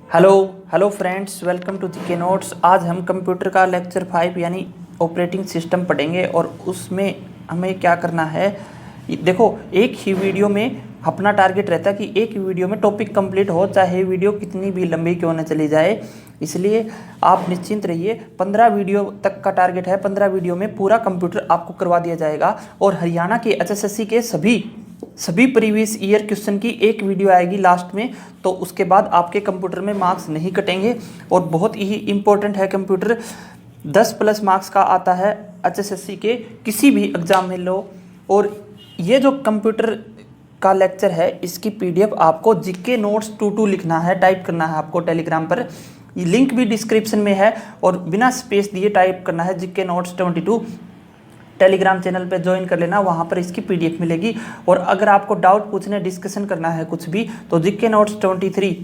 Hello hello friends, welcome to GK notes. आज हम computer का लेक्चर 5 यानी ऑपरेटिंग सिस्टम पढ़ेंगे और उसमें हमें क्या करना है। देखो, एक ही वीडियो में अपना टारगेट रहता है कि एक ही वीडियो में टॉपिक कंप्लीट हो, चाहे वीडियो कितनी भी लंबी क्यों न चली जाए। इसलिए आप निश्चिंत रहिए, 15 वीडियो तक का टारगेट है। 15 वीडियो में पूरा कंप्यूटर आपको करवा दिया जाएगा और हरियाणा के एचएसएससी के सभी प्रीवियस ईयर क्वेश्चन की एक वीडियो आएगी लास्ट में। तो उसके बाद आपके कंप्यूटर में मार्क्स नहीं कटेंगे और बहुत ही इंपॉर्टेंट है कंप्यूटर। 10+ मार्क्स का आता है एचएसएससी के किसी भी एग्जाम में लो। और ये जो कंप्यूटर का लेक्चर है, इसकी पीडीएफ आपको जीके नोट्स 22 लिखना है, टाइप करना है आपको टेलीग्राम पर। लिंक भी डिस्क्रिप्शन में है और बिना स्पेस दिए टाइप करना है जीके नोट्स 22। टेलीग्राम चैनल पे ज्वाइन कर लेना, वहाँ पर इसकी पीडीएफ मिलेगी। और अगर आपको डाउट पूछने, डिस्कशन करना है कुछ भी, तो जीके नोट्स 23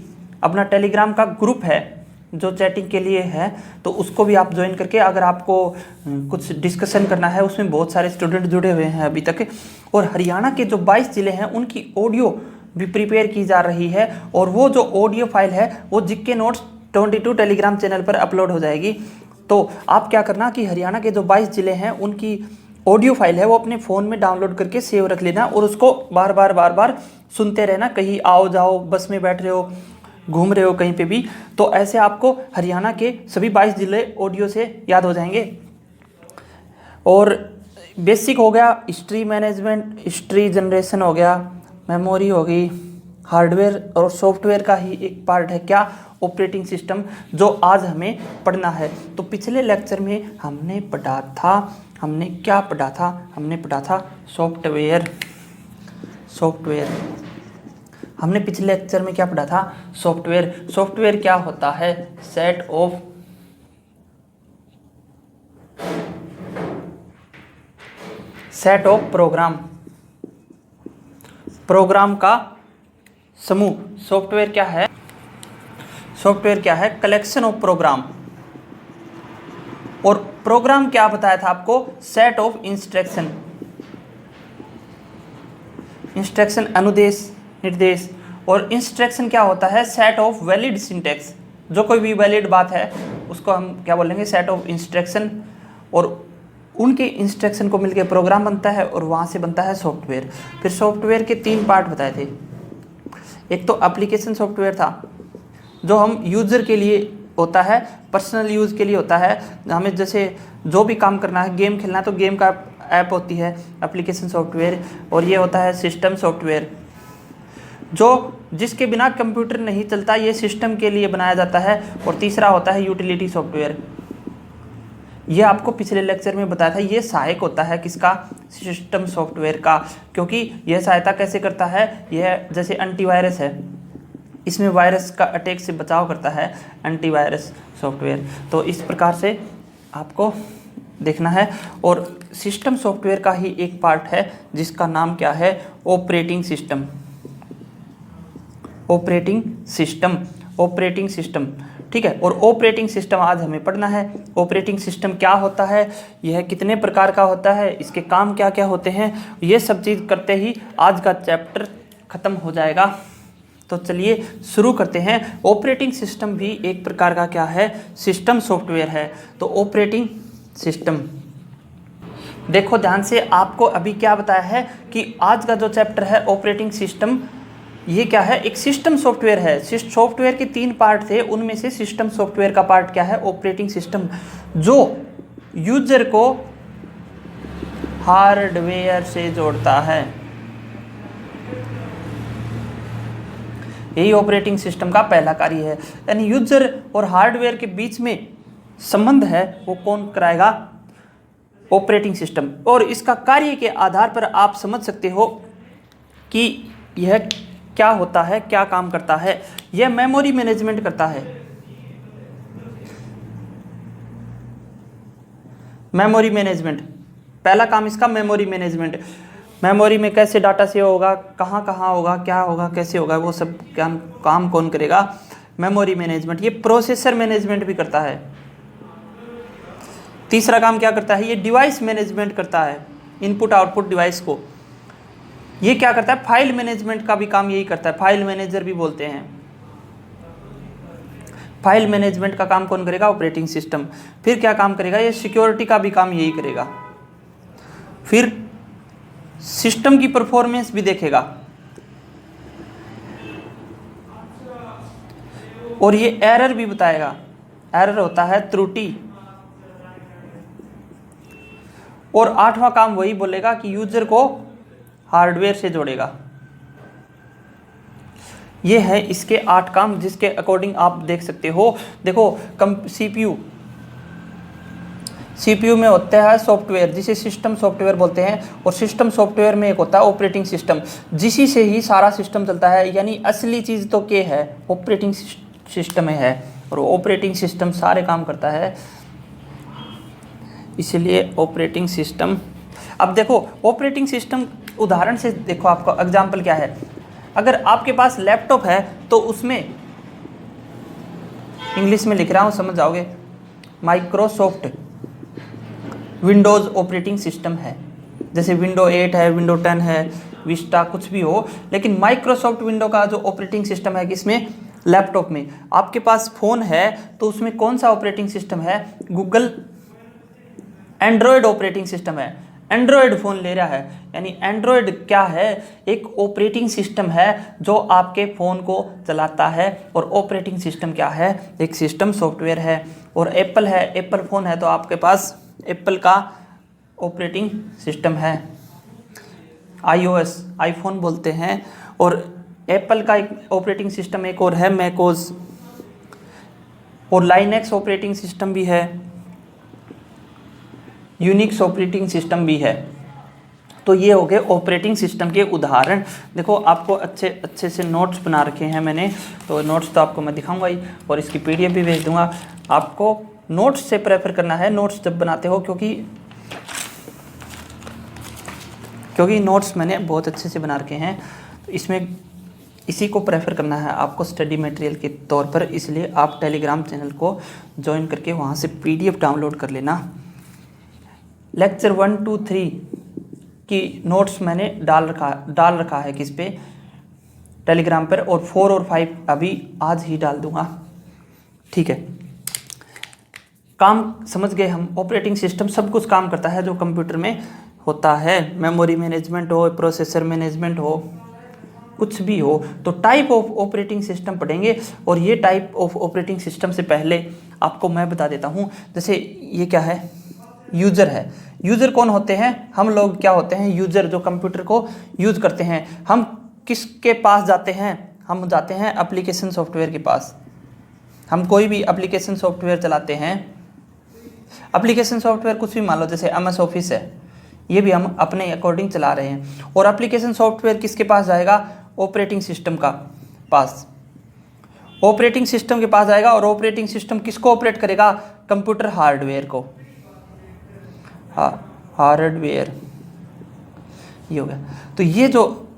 अपना टेलीग्राम का ग्रुप है जो चैटिंग के लिए है, तो उसको भी आप ज्वाइन करके अगर आपको कुछ डिस्कशन करना है, उसमें बहुत सारे स्टूडेंट जुड़े हुए हैं अभी तक। और हरियाणा के जो 22 ज़िले हैं उनकी ऑडियो भी प्रिपेयर की जा रही है और वो जो ऑडियो फाइल है वो जीके नोट्स 22 टेलीग्राम चैनल पर अपलोड हो जाएगी। तो आप क्या करना कि हरियाणा के जो 22 ज़िले हैं उनकी ऑडियो फाइल है वो अपने फ़ोन में डाउनलोड करके सेव रख लेना और उसको बार बार सुनते रहना। कहीं आओ जाओ, बस में बैठ रहे हो, घूम रहे हो कहीं पे भी, तो ऐसे आपको हरियाणा के सभी 22 ज़िले ऑडियो से याद हो जाएंगे। और बेसिक हो गया, हिस्ट्री मैनेजमेंट, हिस्ट्री जनरेशन हो गया, मेमोरी हो गई, हार्डवेयर और सॉफ्टवेयर का ही एक पार्ट है क्या, ऑपरेटिंग सिस्टम, जो आज हमें पढ़ना है। तो पिछले लेक्चर में हमने पढ़ा था, हमने पढ़ा था सॉफ्टवेयर। हमने पिछले लेक्चर में क्या पढ़ा था? सॉफ्टवेयर क्या होता है? सेट ऑफ प्रोग्राम का समूह। सॉफ्टवेयर क्या है? Collection of program. और प्रोग्राम क्या बताया था आपको? सेट ऑफ इंस्ट्रक्शन, अनुदेश, निर्देश। और इंस्ट्रक्शन क्या होता है? Set of valid syntax. जो कोई भी वैलिड बात है उसको हम क्या बोलेंगे? Set of instruction. और उनके इंस्ट्रक्शन को मिलकर प्रोग्राम बनता है और वहाँ से बनता है सॉफ्टवेयर। फिर सॉफ्टवेयर के 3 पार्ट बताए थे। एक तो एप्लीकेशन सॉफ्टवेयर था जो हम यूज़र के लिए होता है, पर्सनल यूज़ के लिए होता है। हमें जैसे जो भी काम करना है, गेम खेलना है तो गेम का ऐप होती है एप्लीकेशन सॉफ्टवेयर। और ये होता है सिस्टम सॉफ्टवेयर, जो जिसके बिना कंप्यूटर नहीं चलता, ये सिस्टम के लिए बनाया जाता है। और तीसरा होता है यूटिलिटी सॉफ्टवेयर। ये आपको पिछले लेक्चर में बताया था, ये सहायक होता है किसका? सिस्टम सॉफ्टवेयर का। क्योंकि यह सहायता कैसे करता है? यह जैसे एंटीवायरस है, इसमें वायरस का अटैक से बचाव करता है एंटीवायरस सॉफ्टवेयर। तो इस प्रकार से आपको देखना है। और सिस्टम सॉफ्टवेयर का ही एक पार्ट है जिसका नाम क्या है? Operating system. ठीक है। और ऑपरेटिंग सिस्टम आज हमें पढ़ना है। ऑपरेटिंग सिस्टम क्या होता है, यह कितने प्रकार का होता है, इसके काम क्या क्या होते हैं, ये सब चीज़ करते ही आज का चैप्टर ख़त्म हो जाएगा। तो चलिए शुरू करते हैं। ऑपरेटिंग सिस्टम भी एक प्रकार का क्या है? सिस्टम सॉफ्टवेयर है। तो ऑपरेटिंग सिस्टम, देखो ध्यान से, आपको अभी क्या बताया है कि आज का जो चैप्टर है ऑपरेटिंग सिस्टम, ये क्या है? एक सिस्टम सॉफ्टवेयर है। सॉफ्टवेयर के 3 पार्ट थे, उनमें से सिस्टम सॉफ्टवेयर का पार्ट क्या है? ऑपरेटिंग सिस्टम, जो यूजर को हार्डवेयर से जोड़ता है। यही ऑपरेटिंग सिस्टम का पहला कार्य है। यानी यूजर और हार्डवेयर के बीच में संबंध है वो कौन कराएगा? Operating system. और इसका कार्य के आधार पर आप समझ सकते हो कि यह क्या होता है, क्या काम करता है। यह मेमोरी मैनेजमेंट करता है। मेमोरी मैनेजमेंट, पहला काम इसका मेमोरी मैनेजमेंट। मेमोरी में कैसे डाटा सेव होगा, कहाँ कहाँ होगा, क्या होगा, कैसे होगा, वो सब काम कौन करेगा? Memory management. ये प्रोसेसर मैनेजमेंट भी करता है। तीसरा काम क्या करता है? ये डिवाइस मैनेजमेंट करता है, इनपुट आउटपुट डिवाइस को। ये क्या करता है? फाइल मैनेजमेंट का भी काम यही करता है, फाइल मैनेजर भी बोलते हैं। फाइल मैनेजमेंट का काम कौन करेगा? Operating system. फिर क्या काम करेगा? ये सिक्योरिटी का भी काम यही करेगा। फिर सिस्टम की परफॉर्मेंस भी देखेगा, और ये एरर भी बताएगा। एरर होता है त्रुटि। और 8वां काम वही बोलेगा कि यूजर को हार्डवेयर से जोड़ेगा। ये है इसके 8 काम, जिसके अकॉर्डिंग आप देख सकते हो। देखो सीपीयू में होता है सॉफ्टवेयर, जिसे सिस्टम सॉफ्टवेयर बोलते हैं, और सिस्टम सॉफ्टवेयर में एक होता है ऑपरेटिंग सिस्टम, जिसी से ही सारा सिस्टम चलता है। यानी असली चीज़ तो क्या है? ऑपरेटिंग सिस्टम में है, और ऑपरेटिंग सिस्टम सारे काम करता है, इसलिए ऑपरेटिंग सिस्टम। अब देखो ऑपरेटिंग सिस्टम उदाहरण से देखो, आपका एग्जाम्पल क्या है? अगर आपके पास लैपटॉप है तो उसमें, इंग्लिश में लिख रहा हूँ समझ जाओगे, माइक्रोसॉफ्ट विंडोज़ ऑपरेटिंग सिस्टम है। जैसे विंडो 8 है, विंडो 10 है, विस्टा कुछ भी हो, लेकिन माइक्रोसॉफ्ट विंडो का जो ऑपरेटिंग सिस्टम है किसमें? लैपटॉप में। आपके पास फ़ोन है तो उसमें कौन सा ऑपरेटिंग सिस्टम है? गूगल एंड्रॉयड ऑपरेटिंग सिस्टम है। एंड्रॉयड फ़ोन ले रहा है, यानी एंड्रॉयड क्या है? एक ऑपरेटिंग सिस्टम है जो आपके फ़ोन को चलाता है। और ऑपरेटिंग सिस्टम क्या है? एक सिस्टम सॉफ्टवेयर है। और एप्पल है, एप्पल फ़ोन है तो आपके पास एप्पल का ऑपरेटिंग सिस्टम है, iOS, आईफोन बोलते हैं। और एप्पल का एक ऑपरेटिंग सिस्टम एक और है मैकओएस, और लाइनक्स ऑपरेटिंग सिस्टम भी है, यूनिक्स ऑपरेटिंग सिस्टम भी है। तो ये हो गए ऑपरेटिंग सिस्टम के उदाहरण। देखो आपको अच्छे से नोट्स बना रखे हैं मैंने, तो नोट्स तो आपको मैं दिखाऊंगा ही, और इसकी पीडीएफ भी भेज दूंगा। आपको नोट्स से प्रेफर करना है नोट्स जब बनाते हो, क्योंकि नोट्स मैंने बहुत अच्छे से बना रखे हैं, तो इसमें इसी को प्रेफर करना है आपको स्टडी मटेरियल के तौर पर। इसलिए आप टेलीग्राम चैनल को ज्वाइन करके वहाँ से पीडीएफ डाउनलोड कर लेना। लेक्चर 1, 2, 3 की नोट्स मैंने डाल रखा है किस पे? टेलीग्राम पर। और 4 और 5 अभी आज ही डाल दूंगा, ठीक है। काम समझ गए हम? ऑपरेटिंग सिस्टम सब कुछ काम करता है जो कंप्यूटर में होता है, मेमोरी मैनेजमेंट हो, प्रोसेसर मैनेजमेंट हो, कुछ भी हो। तो टाइप ऑफ ऑपरेटिंग सिस्टम पढ़ेंगे, और ये टाइप ऑफ ऑपरेटिंग सिस्टम से पहले आपको मैं बता देता हूँ। जैसे ये क्या है? यूज़र है। यूज़र कौन होते हैं? हम लोग क्या होते हैं? यूज़र, जो कंप्यूटर को यूज़ करते हैं। हम किसके पास जाते हैं? हम जाते हैं एप्लीकेशन सॉफ्टवेयर के पास। हम कोई भी एप्लीकेशन सॉफ्टवेयर चलाते हैं, एप्लीकेशन सॉफ्टवेयर कुछ भी मान लो, जैसे MS ऑफिस है, ये भी हम अपने अकॉर्डिंग चला रहे हैं। और एप्लीकेशन सॉफ्टवेयर किसके पास जाएगा? ऑपरेटिंग सिस्टम का पास। ऑपरेटिंग सिस्टम के पास जाएगा, और ऑपरेटिंग सिस्टम किसको ऑपरेट करेगा? कंप्यूटर हार्डवेयर को। हार्डवेयर, ये हो गया। तो ये जो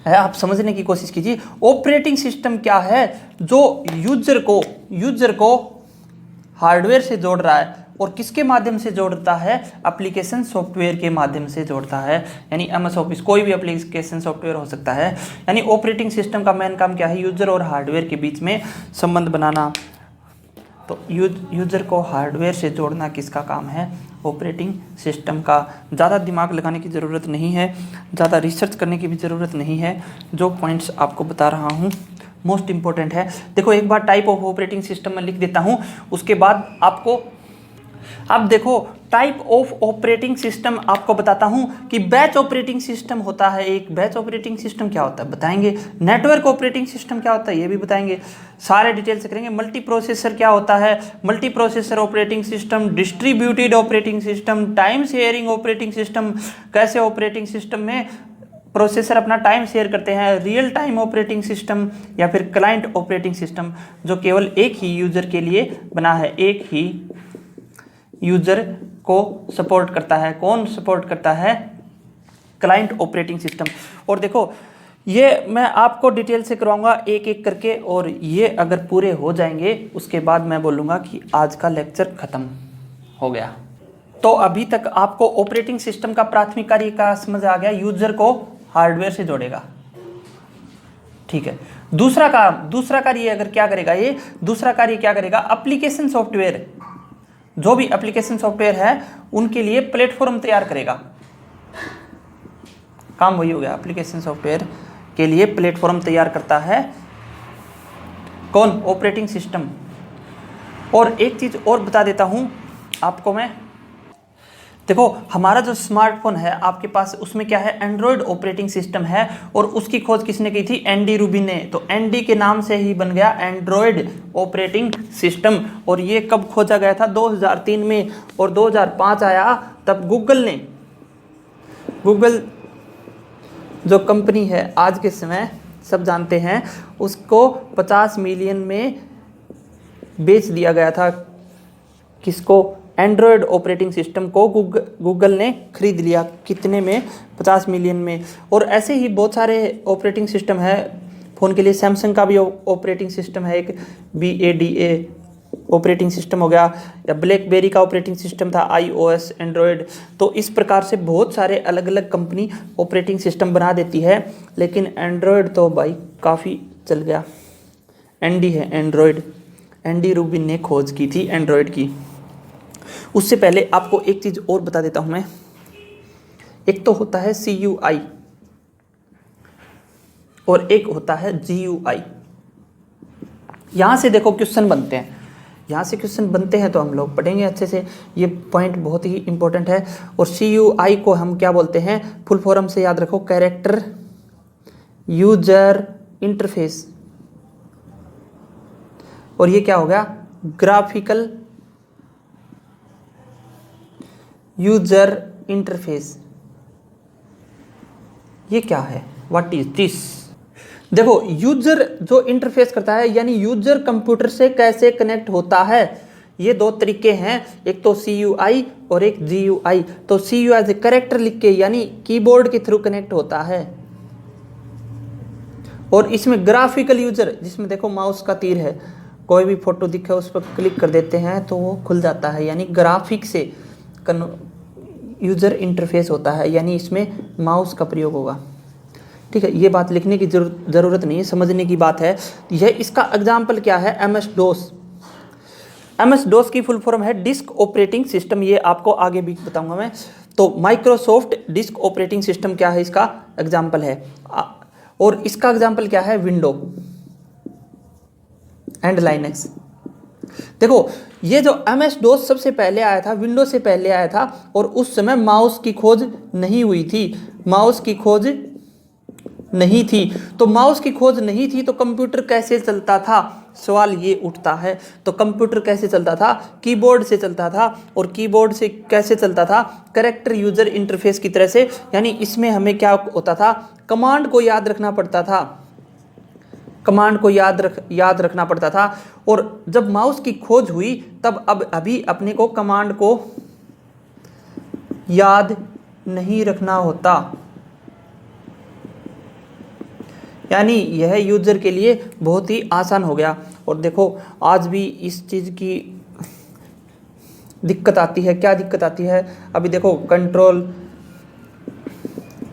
है आप समझने की कोशिश कीजिए। ऑपरेटिंग सिस्टम क्या है? जो यूजर को हार्डवेयर से जोड़ रहा है, और किसके माध्यम से जोड़ता है? एप्लीकेशन सॉफ्टवेयर के माध्यम से जोड़ता है। यानी MS ऑफिस कोई भी एप्लीकेशन सॉफ्टवेयर हो सकता है। यानी ऑपरेटिंग सिस्टम का मेन काम क्या है? यूजर और हार्डवेयर के बीच में संबंध बनाना। तो यूजर को हार्डवेयर से जोड़ना किसका काम है? ऑपरेटिंग सिस्टम का। ज़्यादा दिमाग लगाने की ज़रूरत नहीं है, ज़्यादा रिसर्च करने की भी ज़रूरत नहीं है। जो पॉइंट्स आपको बता रहा हूँ मोस्ट इंपॉर्टेंट है। देखो एक बार टाइप ऑफ ऑपरेटिंग सिस्टम में लिख देता हूँ, उसके बाद आपको, अब देखो टाइप ऑफ ऑपरेटिंग सिस्टम आपको बताता हूं कि बैच ऑपरेटिंग सिस्टम होता है एक। बैच ऑपरेटिंग सिस्टम क्या होता है बताएंगे। नेटवर्क ऑपरेटिंग सिस्टम क्या होता है ये भी बताएंगे, सारे डिटेल से करेंगे। मल्टी प्रोसेसर क्या होता है? Multi processor operating system, distributed operating system, time sharing operating system, कैसे ऑपरेटिंग सिस्टम में प्रोसेसर अपना टाइम शेयर करते हैं, रियल टाइम ऑपरेटिंग सिस्टम, या फिर क्लाइंट ऑपरेटिंग सिस्टम जो केवल एक ही यूजर के लिए बना है, एक ही यूजर को सपोर्ट करता है। कौन सपोर्ट करता है? Client operating system. और देखो ये मैं आपको डिटेल से करवाऊंगा एक एक करके, और ये अगर पूरे हो जाएंगे उसके बाद मैं बोलूँगा कि आज का लेक्चर ख़त्म हो गया। तो अभी तक आपको ऑपरेटिंग सिस्टम का प्राथमिक कार्य का समझ आ गया। यूजर को हार्डवेयर से जोड़ेगा, ठीक है। दूसरा कार्य अगर क्या करेगा, ये दूसरा कार्य क्या करेगा, एप्लीकेशन सॉफ्टवेयर, जो भी एप्लीकेशन सॉफ्टवेयर है उनके लिए प्लेटफॉर्म तैयार करेगा। काम वही हो गया, एप्लीकेशन सॉफ्टवेयर के लिए प्लेटफॉर्म तैयार करता है कौन, ऑपरेटिंग सिस्टम। और एक चीज और बता देता हूं आपको मैं, देखो हमारा जो स्मार्टफोन है आपके पास, उसमें क्या है, एंड्रॉयड ऑपरेटिंग सिस्टम है, और उसकी खोज किसने की थी, एंडी रूबिन ने। तो एंडी के नाम से ही बन गया एंड्रॉयड ऑपरेटिंग सिस्टम। और ये कब खोजा गया था, 2003 में, और 2005 आया तब गूगल जो कंपनी है आज के समय सब जानते हैं, उसको 50 मिलियन में बेच दिया गया था। किसको, एंड्रॉयड ऑपरेटिंग सिस्टम को गूगल ने खरीद लिया, कितने में, 50 मिलियन में। और ऐसे ही बहुत सारे ऑपरेटिंग सिस्टम है फ़ोन के लिए। सैमसंग का भी ऑपरेटिंग सिस्टम है, एक BADA ऑपरेटिंग सिस्टम हो गया, या ब्लैकबेरी का ऑपरेटिंग सिस्टम था iOS, एंड्रॉयड। तो इस प्रकार से बहुत सारे अलग अलग कंपनी ऑपरेटिंग सिस्टम बना देती है, लेकिन एंड्रॉयड तो भाई काफ़ी चल गया। एंडी है एंड्रॉयड, एंडी रूबिन ने खोज की थी एंड्रॉयड की। उससे पहले आपको एक चीज़ और बता देता हूं मैं, एक तो होता है CUI और एक होता है GUI। यहां से देखो क्वेश्चन बनते हैं, यहाँ से क्वेश्चन बनते हैं तो हम लोग पढ़ेंगे अच्छे से, ये पॉइंट बहुत ही इंपॉर्टेंट है। और CUI को हम क्या बोलते हैं, फुल फॉर्म से याद रखो, कैरेक्टर यूजर इंटरफेस। और ये क्या हो गया, ग्राफिकल यूजर इंटरफेस। ये क्या है, व्हाट इज दिस। देखो यूजर जो इंटरफेस करता है, यानी यूजर कंप्यूटर से कैसे कनेक्ट होता है, ये दो तरीके हैं, एक तो CUI और एक GUI। तो CUI से कैरेक्टर लिख के, यानी कीबोर्ड के थ्रू कनेक्ट होता है, और इसमें ग्राफिकल यूजर, जिसमें देखो माउस का तीर है, कोई भी फोटो दिखे उस पर क्लिक कर देते हैं तो वो खुल जाता है, यानी ग्राफिक से यूजर इंटरफेस होता है, यानी इसमें माउस का प्रयोग होगा। ठीक है, ये बात लिखने की ज़रूरत नहीं है, समझने की बात है। यह इसका एग्जाम्पल क्या है, MS-DOS। MS-DOS की फुल फॉर्म है डिस्क ऑपरेटिंग सिस्टम, ये आपको आगे भी बताऊंगा मैं। तो माइक्रोसॉफ्ट डिस्क ऑपरेटिंग सिस्टम क्या है, इसका एग्जाम्पल है। और इसका एग्जाम्पल क्या है, विंडो एंड लाइनक्स। देखो ये जो MS-DOS सबसे पहले आया था, विंडो से पहले आया था, और उस समय माउस की खोज नहीं हुई थी, माउस की खोज नहीं थी। तो माउस की खोज नहीं थी तो कंप्यूटर कैसे चलता था, सवाल ये उठता है। तो कंप्यूटर कैसे चलता था, कीबोर्ड से चलता था, और कीबोर्ड से कैसे चलता था, कैरेक्टर यूजर इंटरफेस की तरह से। यानी इसमें हमें क्या होता था, कमांड को याद रखना पड़ता था, कमांड को याद रखना पड़ता था। और जब माउस की खोज हुई तब अभी अपने को कमांड को याद नहीं रखना होता, यानी यह यूजर के लिए बहुत ही आसान हो गया। और देखो आज भी इस चीज़ की दिक्कत आती है, क्या दिक्कत आती है, अभी देखो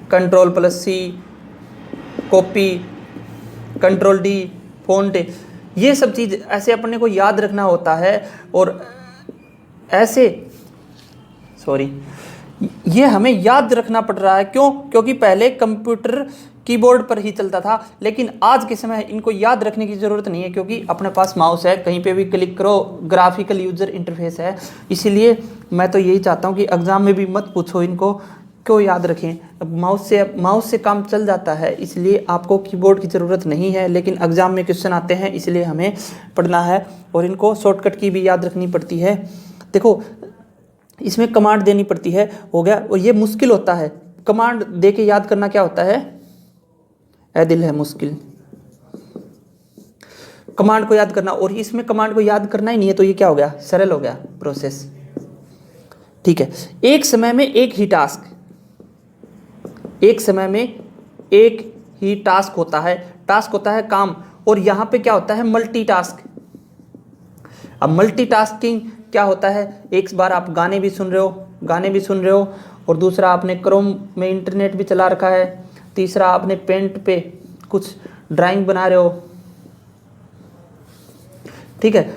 कंट्रोल+C, कॉपी, कंट्रोल+D, फ़ॉन्ट, ये सब चीज़ ऐसे अपने को याद रखना होता है। और ऐसे ये हमें याद रखना पड़ रहा है, क्यों, क्योंकि पहले कंप्यूटर कीबोर्ड पर ही चलता था, लेकिन आज के समय इनको याद रखने की ज़रूरत नहीं है, क्योंकि अपने पास माउस है, कहीं पे भी क्लिक करो, ग्राफिकल यूजर इंटरफेस है। इसीलिए मैं तो यही चाहता हूँ कि एग्ज़ाम में भी मत पूछो इनको, क्यों याद रखें, अब माउस से काम चल जाता है, इसलिए आपको कीबोर्ड की ज़रूरत नहीं है। लेकिन एग्ज़ाम में क्वेश्चन आते हैं, इसलिए हमें पढ़ना है, और इनको शॉर्टकट की भी याद रखनी पड़ती है। देखो इसमें कमांड देनी पड़ती है, हो गया, और ये मुश्किल होता है, कमांड दे के याद करना क्या होता है, ऐ दिल है मुश्किल, कमांड को याद करना। और इसमें कमांड को याद करना ही नहीं है, तो ये क्या हो गया, सरल हो गया प्रोसेस। ठीक है, एक समय में एक ही टास्क, एक समय में एक ही टास्क होता है, टास्क होता है काम, और यहाँ पे क्या होता है, मल्टीटास्क। अब मल्टीटास्किंग क्या होता है, एक बार आप गाने भी सुन रहे हो, और दूसरा आपने क्रोम में इंटरनेट भी चला रखा है, तीसरा आपने पेंट पे कुछ ड्राइंग बना रहे हो, ठीक है,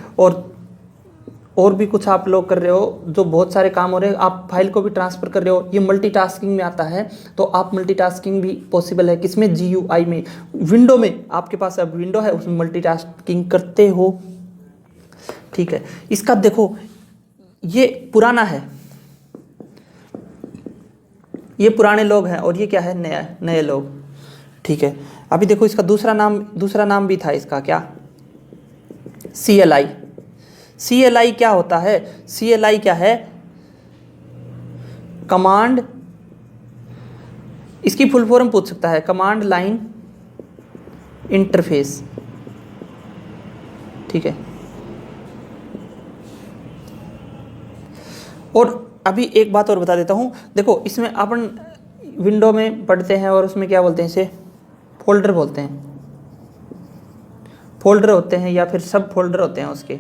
और भी कुछ आप लोग कर रहे हो, जो बहुत सारे काम हो रहे हैं, आप फाइल को भी ट्रांसफ़र कर रहे हो, ये मल्टीटास्किंग में आता है। तो आप मल्टीटास्किंग भी पॉसिबल है किसमें, GUI में, विंडो में। आपके पास अब विंडो है, उसमें मल्टीटास्किंग करते हो, ठीक है। इसका देखो ये पुराना है, ये पुराने लोग हैं, और ये क्या है, नए लोग, ठीक है। अभी देखो इसका दूसरा नाम भी था इसका, क्या, CLI। CLI क्या होता है, CLI क्या है, कमांड, इसकी फुल फॉर्म पूछ सकता है, कमांड लाइन इंटरफेस, ठीक है। और अभी एक बात और बता देता हूँ, देखो इसमें अपन विंडो में पढ़ते हैं और उसमें क्या बोलते हैं, इसे फोल्डर बोलते हैं, फोल्डर होते हैं या फिर सब फोल्डर होते हैं उसके।